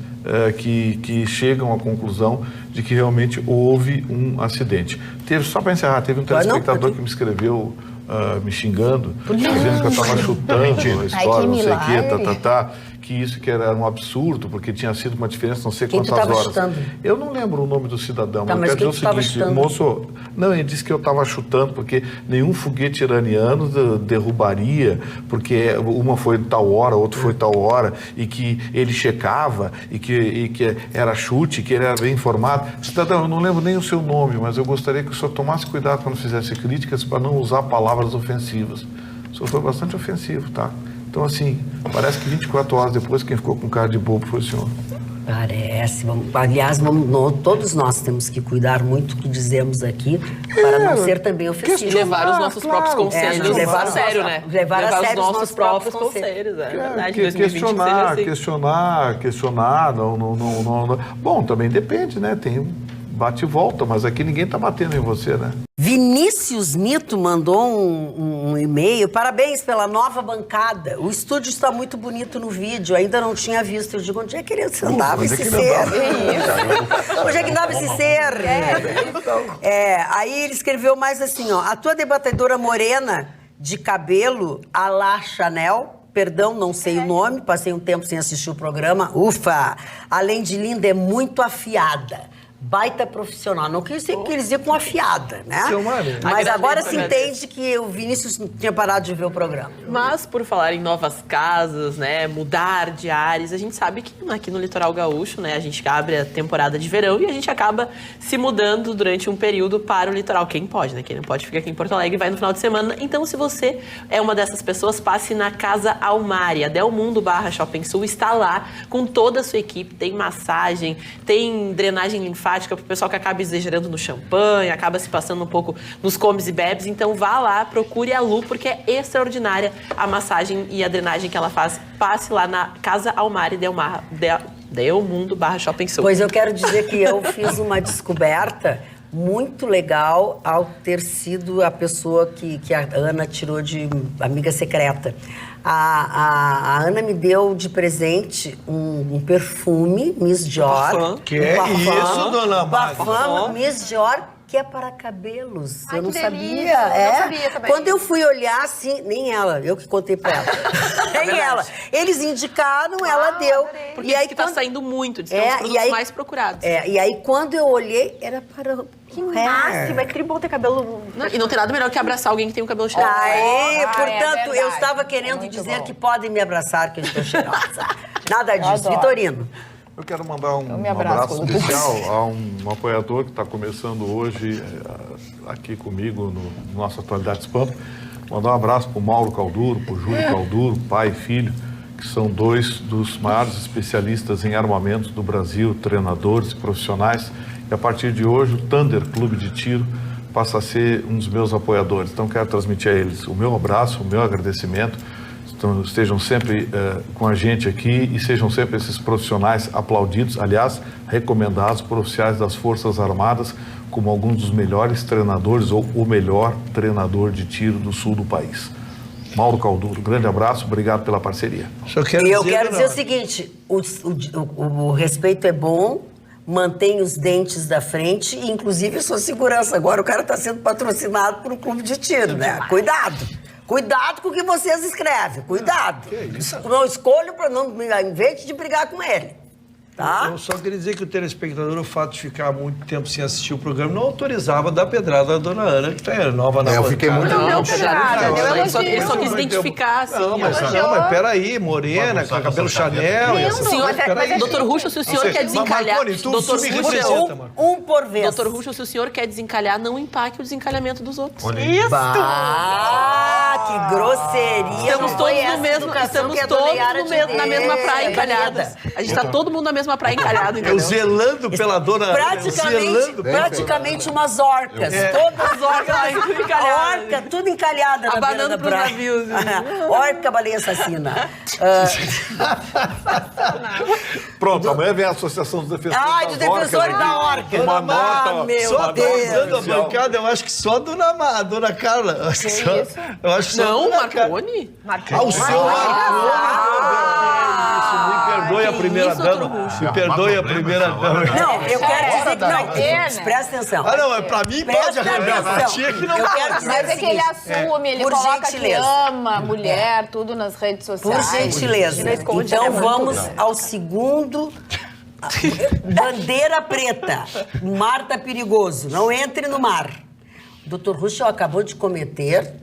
que chegam à conclusão de que realmente houve um acidente. Só para encerrar, teve um telespectador que me escreveu me xingando, dizendo que eu estava chutando a história, não sei o quê, que era um absurdo, porque tinha sido uma diferença não sei quantas horas. Chutando? Eu não lembro o nome do cidadão, mas eu quero dizer o seguinte, moço, não, ele disse que eu estava chutando porque nenhum foguete iraniano derrubaria, porque uma foi tal hora, outra foi tal hora, e que ele checava, e que era chute, que ele era bem informado. Cidadão, eu não lembro nem o seu nome, mas eu gostaria que o senhor tomasse cuidado quando fizesse críticas para não usar palavras ofensivas. O senhor foi bastante ofensivo, tá? Então, assim, parece que 24 horas depois quem ficou com cara de bobo foi o senhor. Parece. Aliás, todos nós temos que cuidar muito do que dizemos aqui para não ser também ofensivo. Levar os nossos próprios conselhos a sério, né? Levar a sério os nossos próprios conselhos. É verdade. Questionar. Não. Bom, também depende, né? Tem bate e volta, mas aqui ninguém tá batendo em você, né? Vinícius Mito mandou um e-mail. Parabéns pela nova bancada. O estúdio está muito bonito no vídeo. Ainda não tinha visto. Eu digo, onde é que ele andava esse ser? Onde é que andava esse ser? Aí ele escreveu mais assim, ó. A tua debatedora morena de cabelo à la Chanel... Perdão, não sei o nome. Passei um tempo sem assistir o programa. Ufa! Além de linda, é muito afiada. Baita profissional. Não quis dizer que eles iam com afiada, né? Mas agora se entende que o Vinícius não tinha parado de ver o programa. Mas, por falar em novas casas, né, mudar de ares, a gente sabe que aqui no Litoral Gaúcho, né, a gente abre a temporada de verão e a gente acaba se mudando durante um período para o litoral. Quem pode, né? Quem não pode fica aqui em Porto Alegre e vai no final de semana. Então, se você é uma dessas pessoas, passe na Casa Almari. A Delmundo /Shopping Sul está lá com toda a sua equipe. Tem massagem, tem drenagem linfática para o pessoal que acaba exagerando no champanhe, acaba se passando um pouco nos comes e bebes. Então vá lá, procure a Lu, porque é extraordinária a massagem e a drenagem que ela faz. Passe lá na Casa Almari Delmundo /Shopping Sul. Pois eu quero dizer que eu fiz uma descoberta muito legal ao ter sido a pessoa que a Ana tirou de amiga secreta. A Ana me deu de presente um perfume Miss Dior. Que é isso, dona Maga? Parfum Miss Dior, que é para cabelos. Ai, eu não sabia. Eu sabia também. Quando eu fui olhar, assim, nem ela, eu que contei pra ela. Nem ela. Eles indicaram, ela deu. Porque aí que tá saindo muito, diz que é um dos produtos mais procurados. E aí quando eu olhei, era para... Que máximo, é tribom ter cabelo... E não tem nada melhor que abraçar alguém que tem um cabelo cheiroso. Portanto, eu estava querendo dizer que podem me abraçar, que eu estou cheirosa. Nada disso. Vitorino. Eu quero mandar um abraço especial a um apoiador que está começando hoje aqui comigo no nosso Atualidades Pampa. Mandar um abraço para o Mauro Calduro, para o Júlio Calduro, pai e filho, que são 2 dos maiores especialistas em armamentos do Brasil, treinadores e profissionais. E a partir de hoje, o Thunder Clube de Tiro passa a ser um dos meus apoiadores. Então, quero transmitir a eles o meu abraço, o meu agradecimento. Então, estejam sempre com a gente aqui e sejam sempre esses profissionais aplaudidos, aliás, recomendados por oficiais das Forças Armadas como alguns dos melhores treinadores ou o melhor treinador de tiro do sul do país. Mauro Calduro, grande abraço, obrigado pela parceria. Eu quero dizer o seguinte, o respeito é bom, mantém os dentes da frente e, inclusive, sua segurança. Agora o cara está sendo patrocinado por um clube de tiro, né? Cuidado. Cuidado com o que vocês escrevem. Cuidado. Não escolho para não invente de brigar com ele. Tá? Eu só queria dizer que o telespectador, o fato de ficar muito tempo sem assistir o programa, não autorizava dar pedrada da dona Ana, que tá nova na Eu fiquei muito... Ele só quis identificar, assim. Não, mas peraí, morena, com cabelo Chanel... Doutor Ruxo, se o senhor quer desencalhar... Um por vez. Doutor Ruxo, se o senhor quer desencalhar, não empaque o desencalhamento dos outros. Isso! que grosseria. Estamos todos no mesmo, na mesma praia encalhadas. A gente está todo mundo na mesma praia encalhado, entendeu? Eu zelando pela dona... Praticamente umas orcas. Todas as orcas encalhadas. Orca, tudo encalhada na beira da praia. Navios. Orca, baleia assassina. Pronto, amanhã vem a Associação dos Defensores dos Defensores da Orca. Uma nota... Meu Deus. Dando a bancada, eu acho que só a dona Carla. Eu acho que só não, Marconi? O seu Marconi. Me perdoe a primeira dama. Me perdoe a primeira dama. Não, eu quero dizer que não. Presta atenção. Não, pra mim pode arranjar. Pra ti é que não pode. Mas é que ele assume, ele coloca que ama a mulher, tudo nas redes sociais. Por gentileza. Então vamos ao segundo... Bandeira preta. O mar tá perigoso. Não entre no mar. O Dr. Ruschel acabou de cometer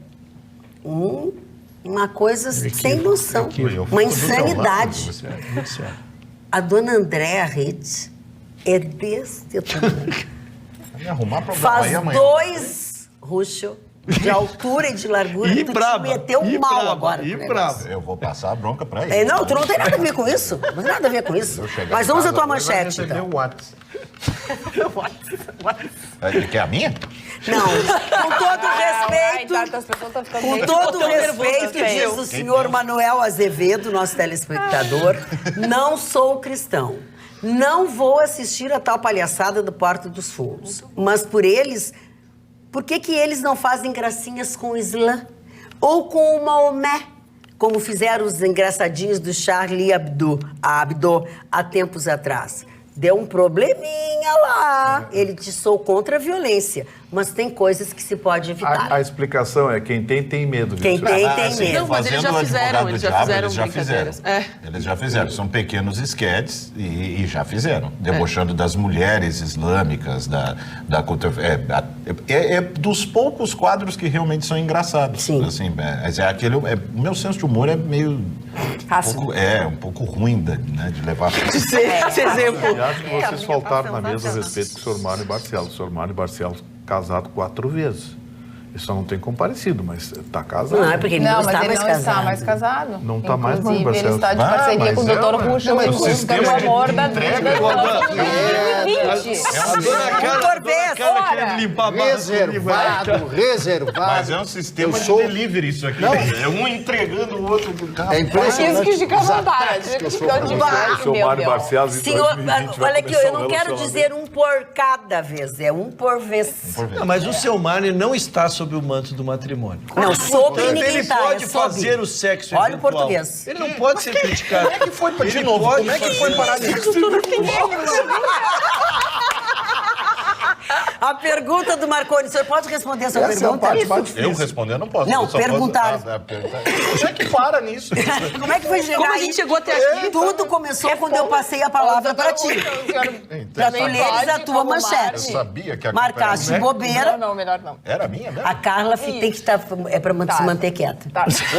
uma coisa sem noção. Uma insanidade. A dona Andréa Ritt é desse tamanho. Faz 2 Ruschel de altura e de largura. E brava. Meteu mal agora. E brava. Eu vou passar a bronca pra ele. Não, tu não tem nada a ver com isso. Não tem nada a ver com isso. Mas vamos à tua manchete, então. Quer a minha? Não, com todo respeito, diz o senhor Manuel Azevedo, nosso telespectador, não sou cristão. Não vou assistir a tal palhaçada do Porta dos Fundos. Mas por que eles não fazem gracinhas com o Islã? Ou com o Maomé? Como fizeram os engraçadinhos do Charlie Hebdo há tempos atrás. Deu um probleminha lá. Ele dissou contra a violência. Mas tem coisas que se pode evitar. A explicação é quem tem medo. Quem tem medo. Não, mas eles já fizeram. Eles já fizeram. São pequenos esquetes e já fizeram. Debochando das mulheres islâmicas, da cultura... É dos poucos quadros que realmente são engraçados. Sim. Assim, o meu senso de humor é meio... um pouco ruim de levar... Esse exemplo. E acho que vocês faltaram na mesa a respeito do senhor Mário Barcelos. O senhor Mário Barcelos casado 4 vezes. Ele só não tem comparecido, mas está casado. Não, é porque ele não está mais casado. Não está mais, Mário Barcelos. Ele está de parceria com o Dr. Ruschel e buscando o amor da vida. A dona Carla querendo limpar a reservado. Mas é um sistema de delivery isso aqui. É um entregando o outro. É impressionante. Isso que fica à vontade. O senhor Mário Barcelos, senhor, olha aqui, eu não quero dizer um por cada vez, é um por vez. Mas o seu Mário não está sob o manto do matrimônio. Não, sobre ninguém ele pode fazer o sexo eventual. Olha o português. Ele não pode ser criticado. Como é que foi, de novo? Como é que foi parar nisso? A pergunta do Marconi, o senhor pode responder essa pergunta? Eu responder não posso. Não, perguntar. Como é que para nisso? Como é que foi chegar Como a gente chegou até aqui? Tudo começou quando eu passei a palavra para ti. Para tu leres a tua manchete. Eu sabia que a marcaste bobeira. Não, melhor não. Era minha mesmo? A Carla tem que estar... É para se manter quieta.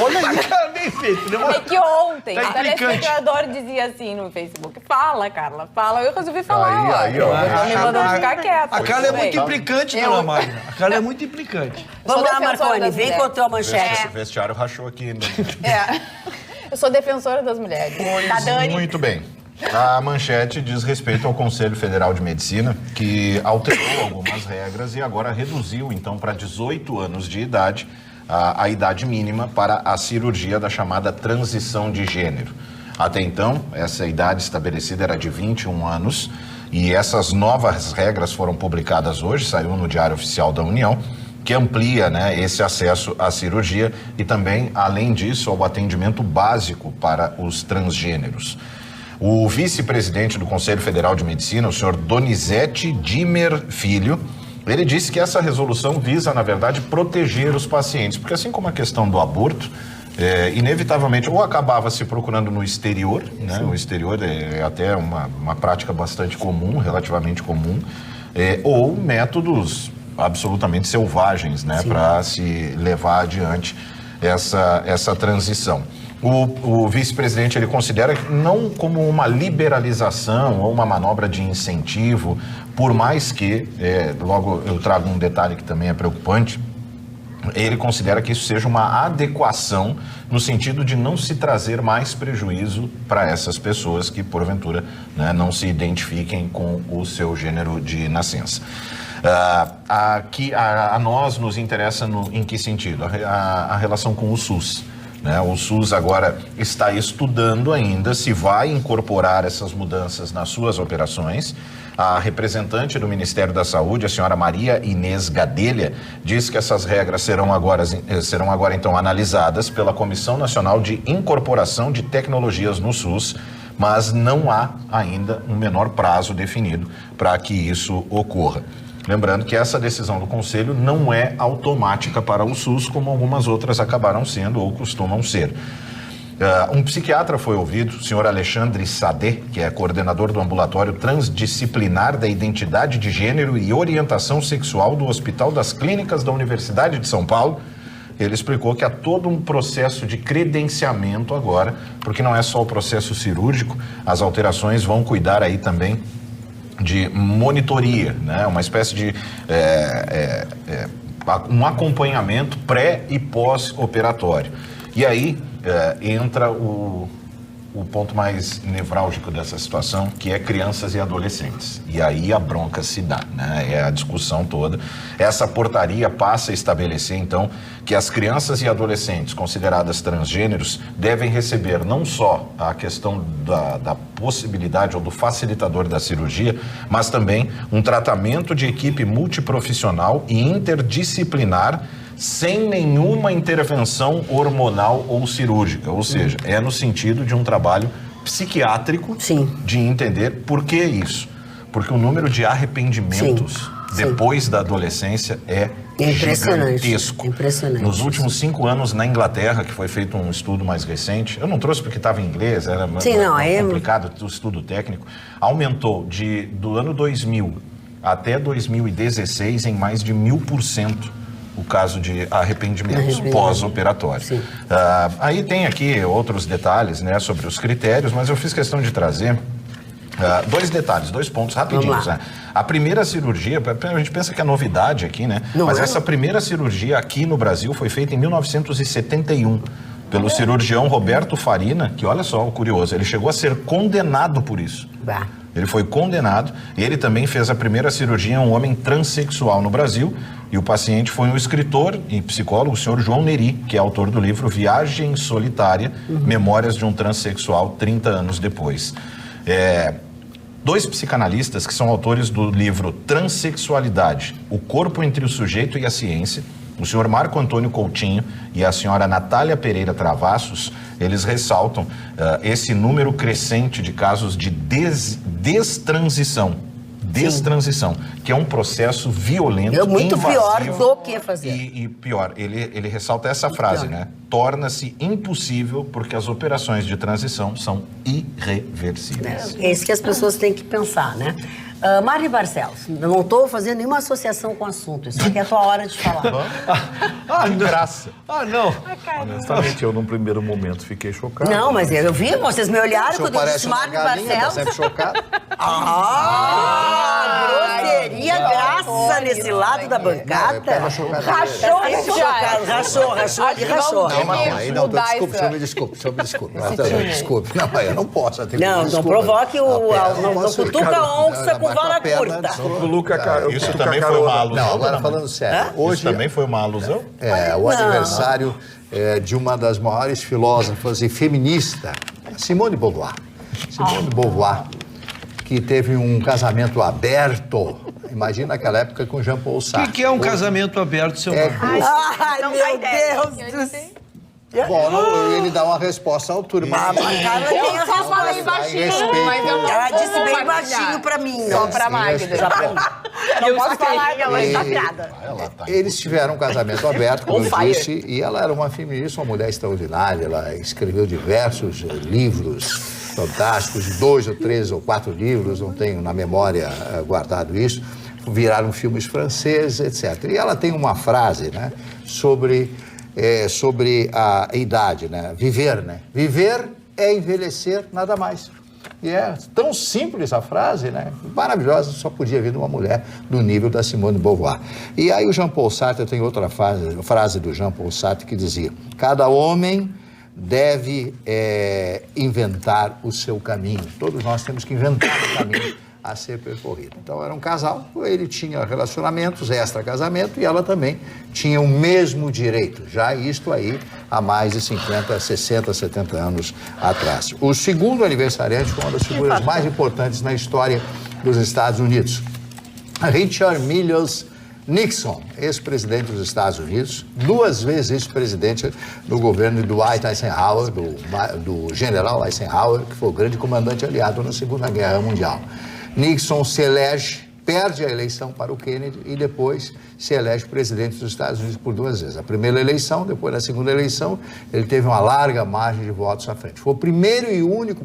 Olha aí, cara, bem feito. É que ontem o telespectador dizia assim no Facebook, fala, Carla, fala. Eu resolvi falar, aí, ó. Eu tô me mandando ficar quieta. A Carla é muito implicante, dona Magna. A Carla é muito implicante. Vamos lá, Marconi, vem com a tua manchete. O vestiário rachou aqui. Eu sou defensora das mulheres. Da Dani. Muito bem. A manchete diz respeito ao Conselho Federal de Medicina, que alterou algumas regras e agora reduziu, então, para 18 anos de idade, a idade mínima para a cirurgia da chamada transição de gênero. Até então, essa idade estabelecida era de 21 anos e essas novas regras foram publicadas hoje, saiu no Diário Oficial da União, que amplia, esse acesso à cirurgia e também, além disso, ao atendimento básico para os transgêneros. O vice-presidente do Conselho Federal de Medicina, o senhor Donizete Dimer Filho, ele disse que essa resolução visa, na verdade, proteger os pacientes, porque assim como a questão do aborto, inevitavelmente, ou acabava se procurando no exterior, o exterior é até uma prática bastante comum, relativamente comum, ou métodos absolutamente selvagens, para se levar adiante essa transição. O vice-presidente, ele considera que não como uma liberalização ou uma manobra de incentivo, por mais que, logo eu trago um detalhe que também é preocupante, ele considera que isso seja uma adequação no sentido de não se trazer mais prejuízo para essas pessoas que, porventura, né, não se identifiquem com o seu gênero de nascença. Aqui a nós nos interessa em que sentido? A relação com o SUS. Né? O SUS agora está estudando ainda se vai incorporar essas mudanças nas suas operações. A representante do Ministério da Saúde, a senhora Maria Inês Gadelha, diz que essas regras serão agora então analisadas pela Comissão Nacional de Incorporação de Tecnologias no SUS, mas não há ainda um menor prazo definido para que isso ocorra. Lembrando que essa decisão do Conselho não é automática para o SUS, como algumas outras acabaram sendo ou costumam ser. Um psiquiatra foi ouvido, o senhor Alexandre Sade, que é coordenador do ambulatório transdisciplinar da identidade de gênero e orientação sexual do Hospital das Clínicas da Universidade de São Paulo. Ele explicou que há todo um processo de credenciamento agora, porque não é só o processo cirúrgico, as alterações vão cuidar aí também de monitoria, né? Uma espécie de um acompanhamento pré e pós-operatório. E aí entra o ponto mais nevrálgico dessa situação, que é crianças e adolescentes. E aí a bronca se dá, né? É a discussão toda. Essa portaria passa a estabelecer, então, que as crianças e adolescentes consideradas transgêneros devem receber não só a questão da possibilidade ou do facilitador da cirurgia, mas também um tratamento de equipe multiprofissional e interdisciplinar sem nenhuma intervenção hormonal ou cirúrgica, ou seja, é no sentido de um trabalho psiquiátrico. Sim. De entender por que isso. Porque o número de arrependimentos depois da adolescência é gigantesco. Impressionante. Nos últimos 5 anos na Inglaterra, que foi feito um estudo mais recente, eu não trouxe porque estava em inglês, era complicado, o estudo técnico, aumentou do ano 2000 até 2016 em mais de 1000%. O caso de arrependimentos pós-operatórios. Aí tem aqui outros detalhes, né, sobre os critérios, mas eu fiz questão de trazer 2 detalhes, 2 pontos rapidinhos. Né? A primeira cirurgia, a gente pensa que é novidade aqui, né? Mas essa primeira cirurgia aqui no Brasil foi feita em 1971 pelo cirurgião Roberto Farina, que olha só o curioso, ele chegou a ser condenado por isso. Ele foi condenado e ele também fez a primeira cirurgia em um homem transexual no Brasil. E o paciente foi um escritor e psicólogo, o senhor João Neri, que é autor do livro Viagem Solitária, Memórias de um Transsexual 30 anos depois. 2 psicanalistas que são autores do livro Transsexualidade, O Corpo entre o Sujeito e a Ciência, o senhor Marco Antônio Coutinho e a senhora Natália Pereira Travassos, eles ressaltam esse número crescente de casos de destransição, que é um processo violento, muito invasivo, pior do que fazer. E pior, ele ressalta essa frase, né? Torna-se impossível porque as operações de transição são irreversíveis. É isso que as pessoas têm que pensar, né? Mari Barcelos, não estou fazendo nenhuma associação com o assunto, isso aqui é a tua hora de falar. Graça. Não. Honestamente, eu num primeiro momento fiquei chocado. Não, mas eu vi, vocês me olharam quando eu disse Mari Barcelos. Tá sempre chocado. Grosseria, graça nesse lado da bancada. Rachou. Desculpe. Não, eu não posso. Não provoque não cutuca a onça com vara curta. Isso também foi uma alusão? Não, agora falando sério. Hoje também foi uma alusão? O aniversário de uma das maiores filósofas e feministas, Simone de Beauvoir. Que teve um casamento aberto. Imagina aquela época com Jean Paul Sartre. O que é um casamento aberto, seu nome? Ai, meu Deus do céu. Bom, ele dá uma resposta à altura. Eu só falei baixinho, mas eu não ela disse bem baixinho pra mim. Só pra Magda. Não posso falar, minha mãe tá piada. Eles tiveram um casamento aberto, como eu disse, e ela era uma feminista, uma mulher extraordinária. Ela escreveu diversos livros fantásticos, 2 ou 3 ou 4 livros, não tenho na memória guardado isso, viraram filmes franceses, etc. E ela tem uma frase, né, sobre a idade, né? Viver, né? Viver é envelhecer, nada mais. E é tão simples a frase, né? Maravilhosa, só podia vir de uma mulher do nível da Simone de Beauvoir. E aí o Jean-Paul Sartre, tem outra frase do Jean-Paul Sartre que dizia: cada homem deve inventar o seu caminho. Todos nós temos que inventar o caminho a ser percorrido. Então era um casal, ele tinha relacionamentos extra-casamento e ela também tinha o mesmo direito, já isto aí há mais de 50, 60, 70 anos atrás. O segundo aniversariante foi uma das figuras mais importantes na história dos Estados Unidos, Richard Milhous Nixon, ex-presidente dos Estados Unidos, 2 vezes ex-presidente do governo de Dwight Eisenhower, do general Eisenhower, que foi o grande comandante aliado na Segunda Guerra Mundial. Nixon se elege, perde a eleição para o Kennedy e depois se elege presidente dos Estados Unidos por 2 vezes. A primeira eleição, depois da segunda eleição, ele teve uma larga margem de votos à frente. Foi o primeiro e único,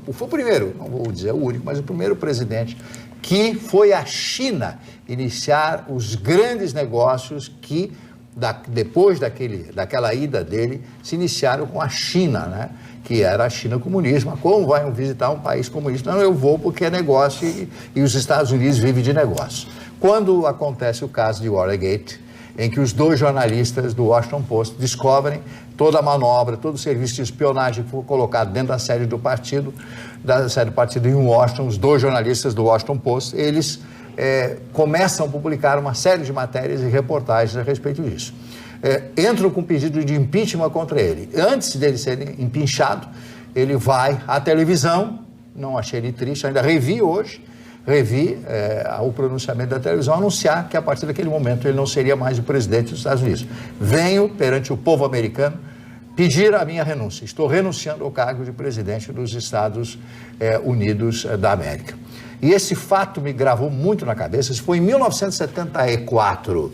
não vou dizer o único, mas o primeiro presidente que foi à China iniciar os grandes negócios que, depois daquela ida dele, se iniciaram com a China, né? Que era a China comunista. Como vai visitar um país comunista? Não, eu vou porque é negócio e os Estados Unidos vivem de negócio. Quando acontece o caso de Watergate, em que os 2 jornalistas do Washington Post descobrem toda a manobra, todo o serviço de espionagem que foi colocado dentro da sede do partido em Washington, os 2 jornalistas do Washington Post, eles começam a publicar uma série de matérias e reportagens a respeito disso. Entram com pedido de impeachment contra ele. Antes dele ser empinchado, ele vai à televisão, não achei ele triste, ainda revi o pronunciamento da televisão, anunciar que a partir daquele momento ele não seria mais o presidente dos Estados Unidos. Venho perante o povo americano pedir a minha renúncia. Estou renunciando ao cargo de presidente dos Estados Unidos da América. E esse fato me gravou muito na cabeça. Isso foi em 1974.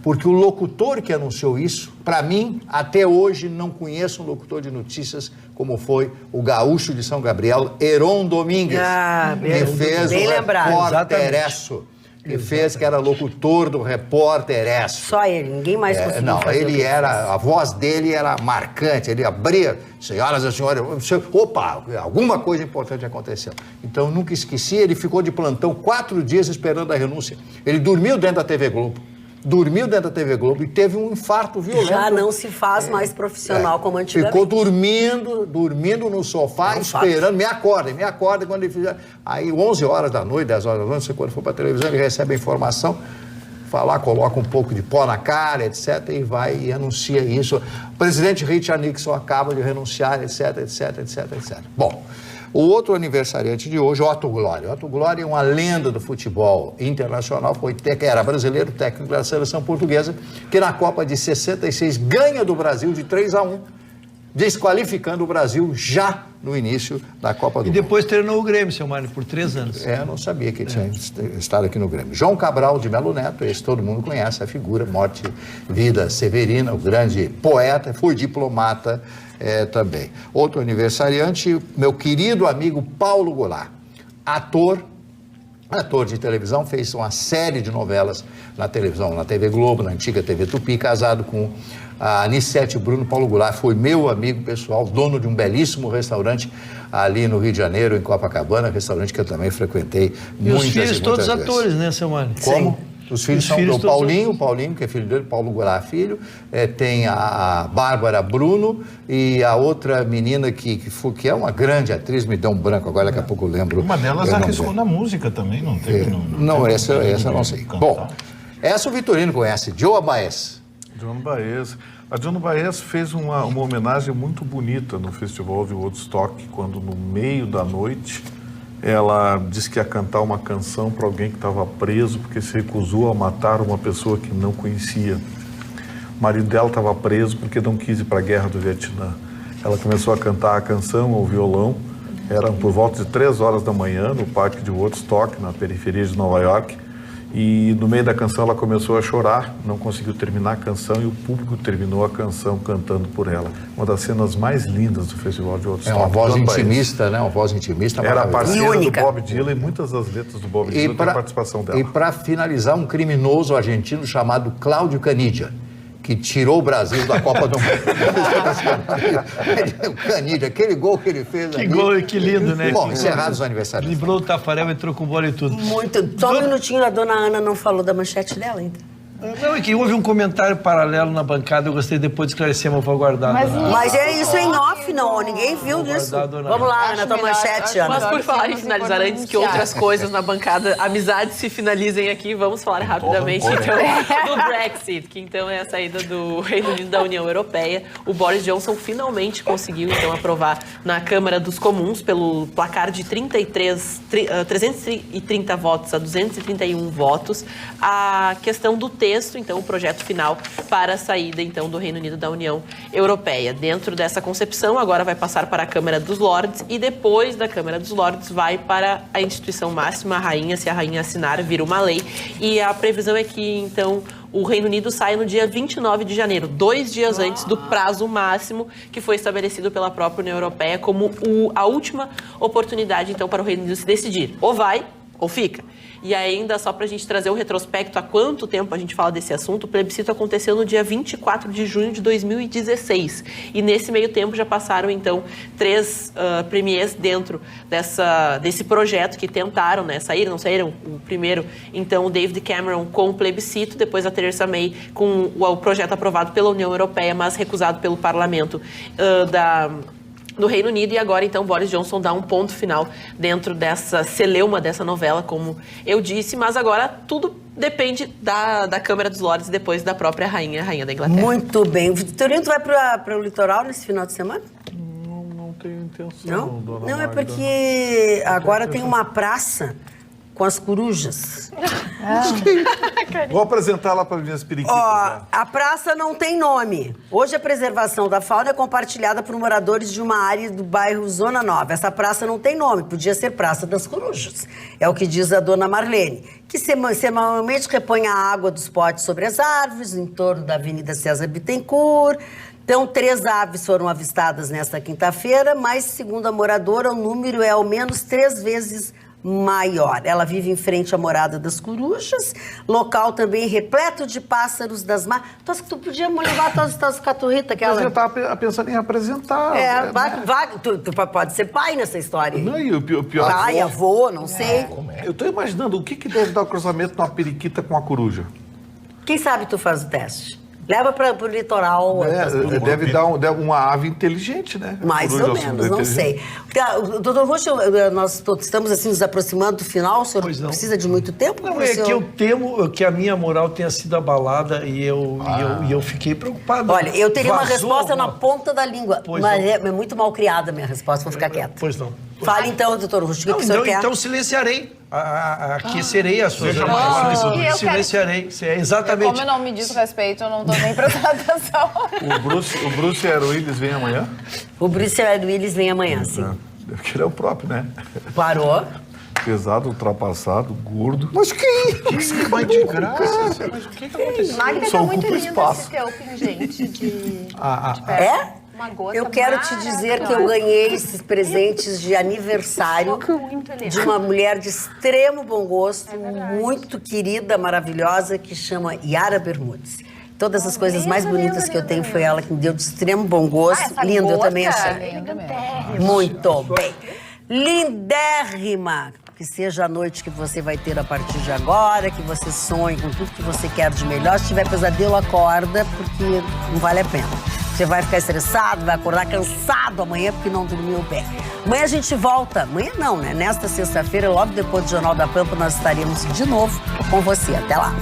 Porque o locutor que anunciou isso, para mim, até hoje, não conheço um locutor de notícias como foi o gaúcho de São Gabriel, Heron Domingues, que fez o Repórter-esso, que era locutor do Repórter-esso. Só ele, ninguém mais conseguiu fazer a voz dele era marcante, ele abria, senhoras e senhores, opa, alguma coisa importante aconteceu. Então, nunca esqueci, ele ficou de plantão 4 dias esperando a renúncia. Ele dormiu dentro da TV Globo. E teve um infarto violento. Já não se faz mais profissional como antigamente. Ficou dormindo no sofá, esperando, me acorda quando ele fizer. Aí 11 horas da noite, 10 horas da noite, quando for para a televisão, ele recebe a informação, coloca um pouco de pó na cara, etc, e vai e anuncia isso. O presidente Richard Nixon acaba de renunciar, etc. Bom, o outro aniversariante de hoje, Otto Glória. Otto Glória é uma lenda do futebol internacional, era brasileiro, técnico da seleção portuguesa, que na Copa de 66 ganha do Brasil de 3-1, desqualificando o Brasil já no início da Copa do Mundo. E depois treinou o Grêmio, seu Mário, por 3 anos. Eu não sabia que tinha estado aqui no Grêmio. João Cabral de Melo Neto, esse todo mundo conhece, a figura, morte, vida severina, o grande poeta, foi diplomata também. Outro aniversariante, meu querido amigo Paulo Goulart, ator de televisão, fez uma série de novelas na televisão, na TV Globo, na antiga TV Tupi, casado com a Anissete Bruno. Paulo Goulart foi meu amigo pessoal, dono de um belíssimo restaurante ali no Rio de Janeiro, em Copacabana, restaurante que eu também frequentei muitas vezes. E os filhos todos atores, né, seu Mário? Como? Sim. Os filhos são do Paulinho, que é filho dele, Paulo Goulart filho, tem a Bárbara Bruno e a outra menina que é uma grande atriz, me deu um branco agora, daqui a pouco eu lembro. Uma delas arriscou na música também, não teve? Essa eu não sei. Bom, essa o Vitorino conhece, Joan Baez. A Joan Baez fez uma homenagem muito bonita no Festival de Woodstock, quando no meio da noite ela disse que ia cantar uma canção para alguém que estava preso porque se recusou a matar uma pessoa que não conhecia. O marido dela estava preso porque não quis ir para a guerra do Vietnã. Ela começou a cantar a canção ao violão, era por volta de 3 horas da manhã, no parque de Woodstock, na periferia de Nova York, e no meio da canção ela começou a chorar, não conseguiu terminar a canção e o público terminou a canção cantando por ela. Uma das cenas mais lindas do Festival de Woodstock. Uma voz intimista, né? Uma voz intimista. Era parceira do Bob Dylan e muitas das letras do Bob Dylan têm a participação dela. E para finalizar, um criminoso argentino chamado Cláudio Canidia, que tirou o Brasil da Copa do Mundo. O Canidia, aquele gol que ele fez. Que gol, que lindo, né? Bom, encerrados os aniversários. Livrou o Tafarel, entrou com bola e tudo. Muito. Só um minutinho, a dona Ana não falou da manchete dela ainda. Não, é que houve um comentário paralelo na bancada, eu gostei depois de esclarecer, mas vou guardar. Mas é isso em off, não, ninguém viu disso. Vamos lá, Ana, tua manchete, Ana. Mas por falar em finalizar, antes que outras coisas na bancada, amizades se finalizem aqui, vamos falar rapidamente então do Brexit, que então é a saída do Reino Unido da União Europeia. O Boris Johnson finalmente conseguiu então aprovar na Câmara dos Comuns pelo placar de 330 votos a 231 votos, a questão do texto, então, o projeto final para a saída, então, do Reino Unido da União Europeia. Dentro dessa concepção, agora vai passar para a Câmara dos Lordes e depois da Câmara dos Lordes vai para a instituição máxima, a rainha. Se a rainha assinar, vira uma lei. E a previsão é que, então, o Reino Unido sai no dia 29 de janeiro, 2 dias antes do prazo máximo que foi estabelecido pela própria União Europeia como a última oportunidade, então, para o Reino Unido se decidir. Ou vai ou fica. E ainda, só para a gente trazer o retrospecto, há quanto tempo a gente fala desse assunto, o plebiscito aconteceu no dia 24 de junho de 2016. E nesse meio tempo já passaram, então, 3 premiers dentro desse projeto que tentaram, né, saíram, não saíram. O primeiro, então, o David Cameron com o plebiscito, depois a Theresa May com o projeto aprovado pela União Europeia, mas recusado pelo parlamento do Reino Unido, e agora, então, Boris Johnson dá um ponto final dentro dessa celeuma dessa novela, como eu disse, mas agora tudo depende da Câmara dos Lordes, depois da própria rainha da Inglaterra. Muito bem. Vitorino, tu vai para o litoral nesse final de semana? Não tenho intenção, não? Dona Não, Magda. é porque agora tem uma praça com as corujas. Vou apresentar lá para minhas periquitas. A praça não tem nome. Hoje a preservação da fauna é compartilhada por moradores de uma área do bairro Zona Nova. Essa praça não tem nome, podia ser Praça das Corujas. É o que diz a dona Marlene, que semanalmente repõe a água dos potes sobre as árvores, em torno da Avenida César Bittencourt. Então, 3 aves foram avistadas nesta quinta-feira, mas, segundo a moradora, o número é ao menos 3 vezes maior. Ela vive em frente à morada das corujas, local também repleto de pássaros das matas. Tu acha que tu podia levar tuas caturritas? Mas eu estava pensando em apresentar. Tu pode ser pai nessa história. Não, e o pior... Pai, avô, não sei. Eu estou imaginando o que deve dar o cruzamento de uma periquita com a coruja. Quem sabe tu faz o teste? Leva para o litoral. Deve dar uma ave inteligente, né? Mais ou menos, não sei. Doutor Rocha, nós estamos assim nos aproximando do final, o senhor precisa de muito tempo? Não, é que eu temo que a minha moral tenha sido abalada e eu fiquei preocupado. Olha, eu teria uma resposta na ponta da língua, mas é muito mal criada a minha resposta, vou ficar quieta. Pois não. Fale então, doutor Rocha, o que o senhor quer? Então silenciarei. Aquecerei as suas informações. Silenciarei. Exatamente. Como eu não me diz respeito, eu não estou nem prestando atenção. O Bruce Willis vem amanhã? O Bruce Willis vem amanhã, sim. Deve que ele é o próprio, né? Parou. Pesado, ultrapassado, gordo. Mas que Mas de graça. Mas o que aconteceu? Magda Só tá muito ocupa lindo espaço. esse teu pingente de É? uma gota. Eu quero te dizer que eu ganhei esses presentes de aniversário de uma mulher de extremo bom gosto, muito querida, maravilhosa, que chama Yara Bermudes. Todas as coisas mais bonitas que eu tenho foi ela que me deu de extremo bom gosto. Lindo, eu também achei. Muito bem. Lindérrima. Que seja a noite que você vai ter a partir de agora, que você sonhe com tudo que você quer de melhor. Se tiver pesadelo, acorda, porque não vale a pena. Você vai ficar estressado, vai acordar cansado amanhã porque não dormiu bem. Amanhã a gente volta. Amanhã não, né? Nesta sexta-feira, logo depois do Jornal da Pampa, nós estaremos de novo com você. Até lá.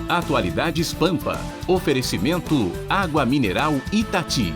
Atualidades Pampa. Oferecimento Água Mineral Itati.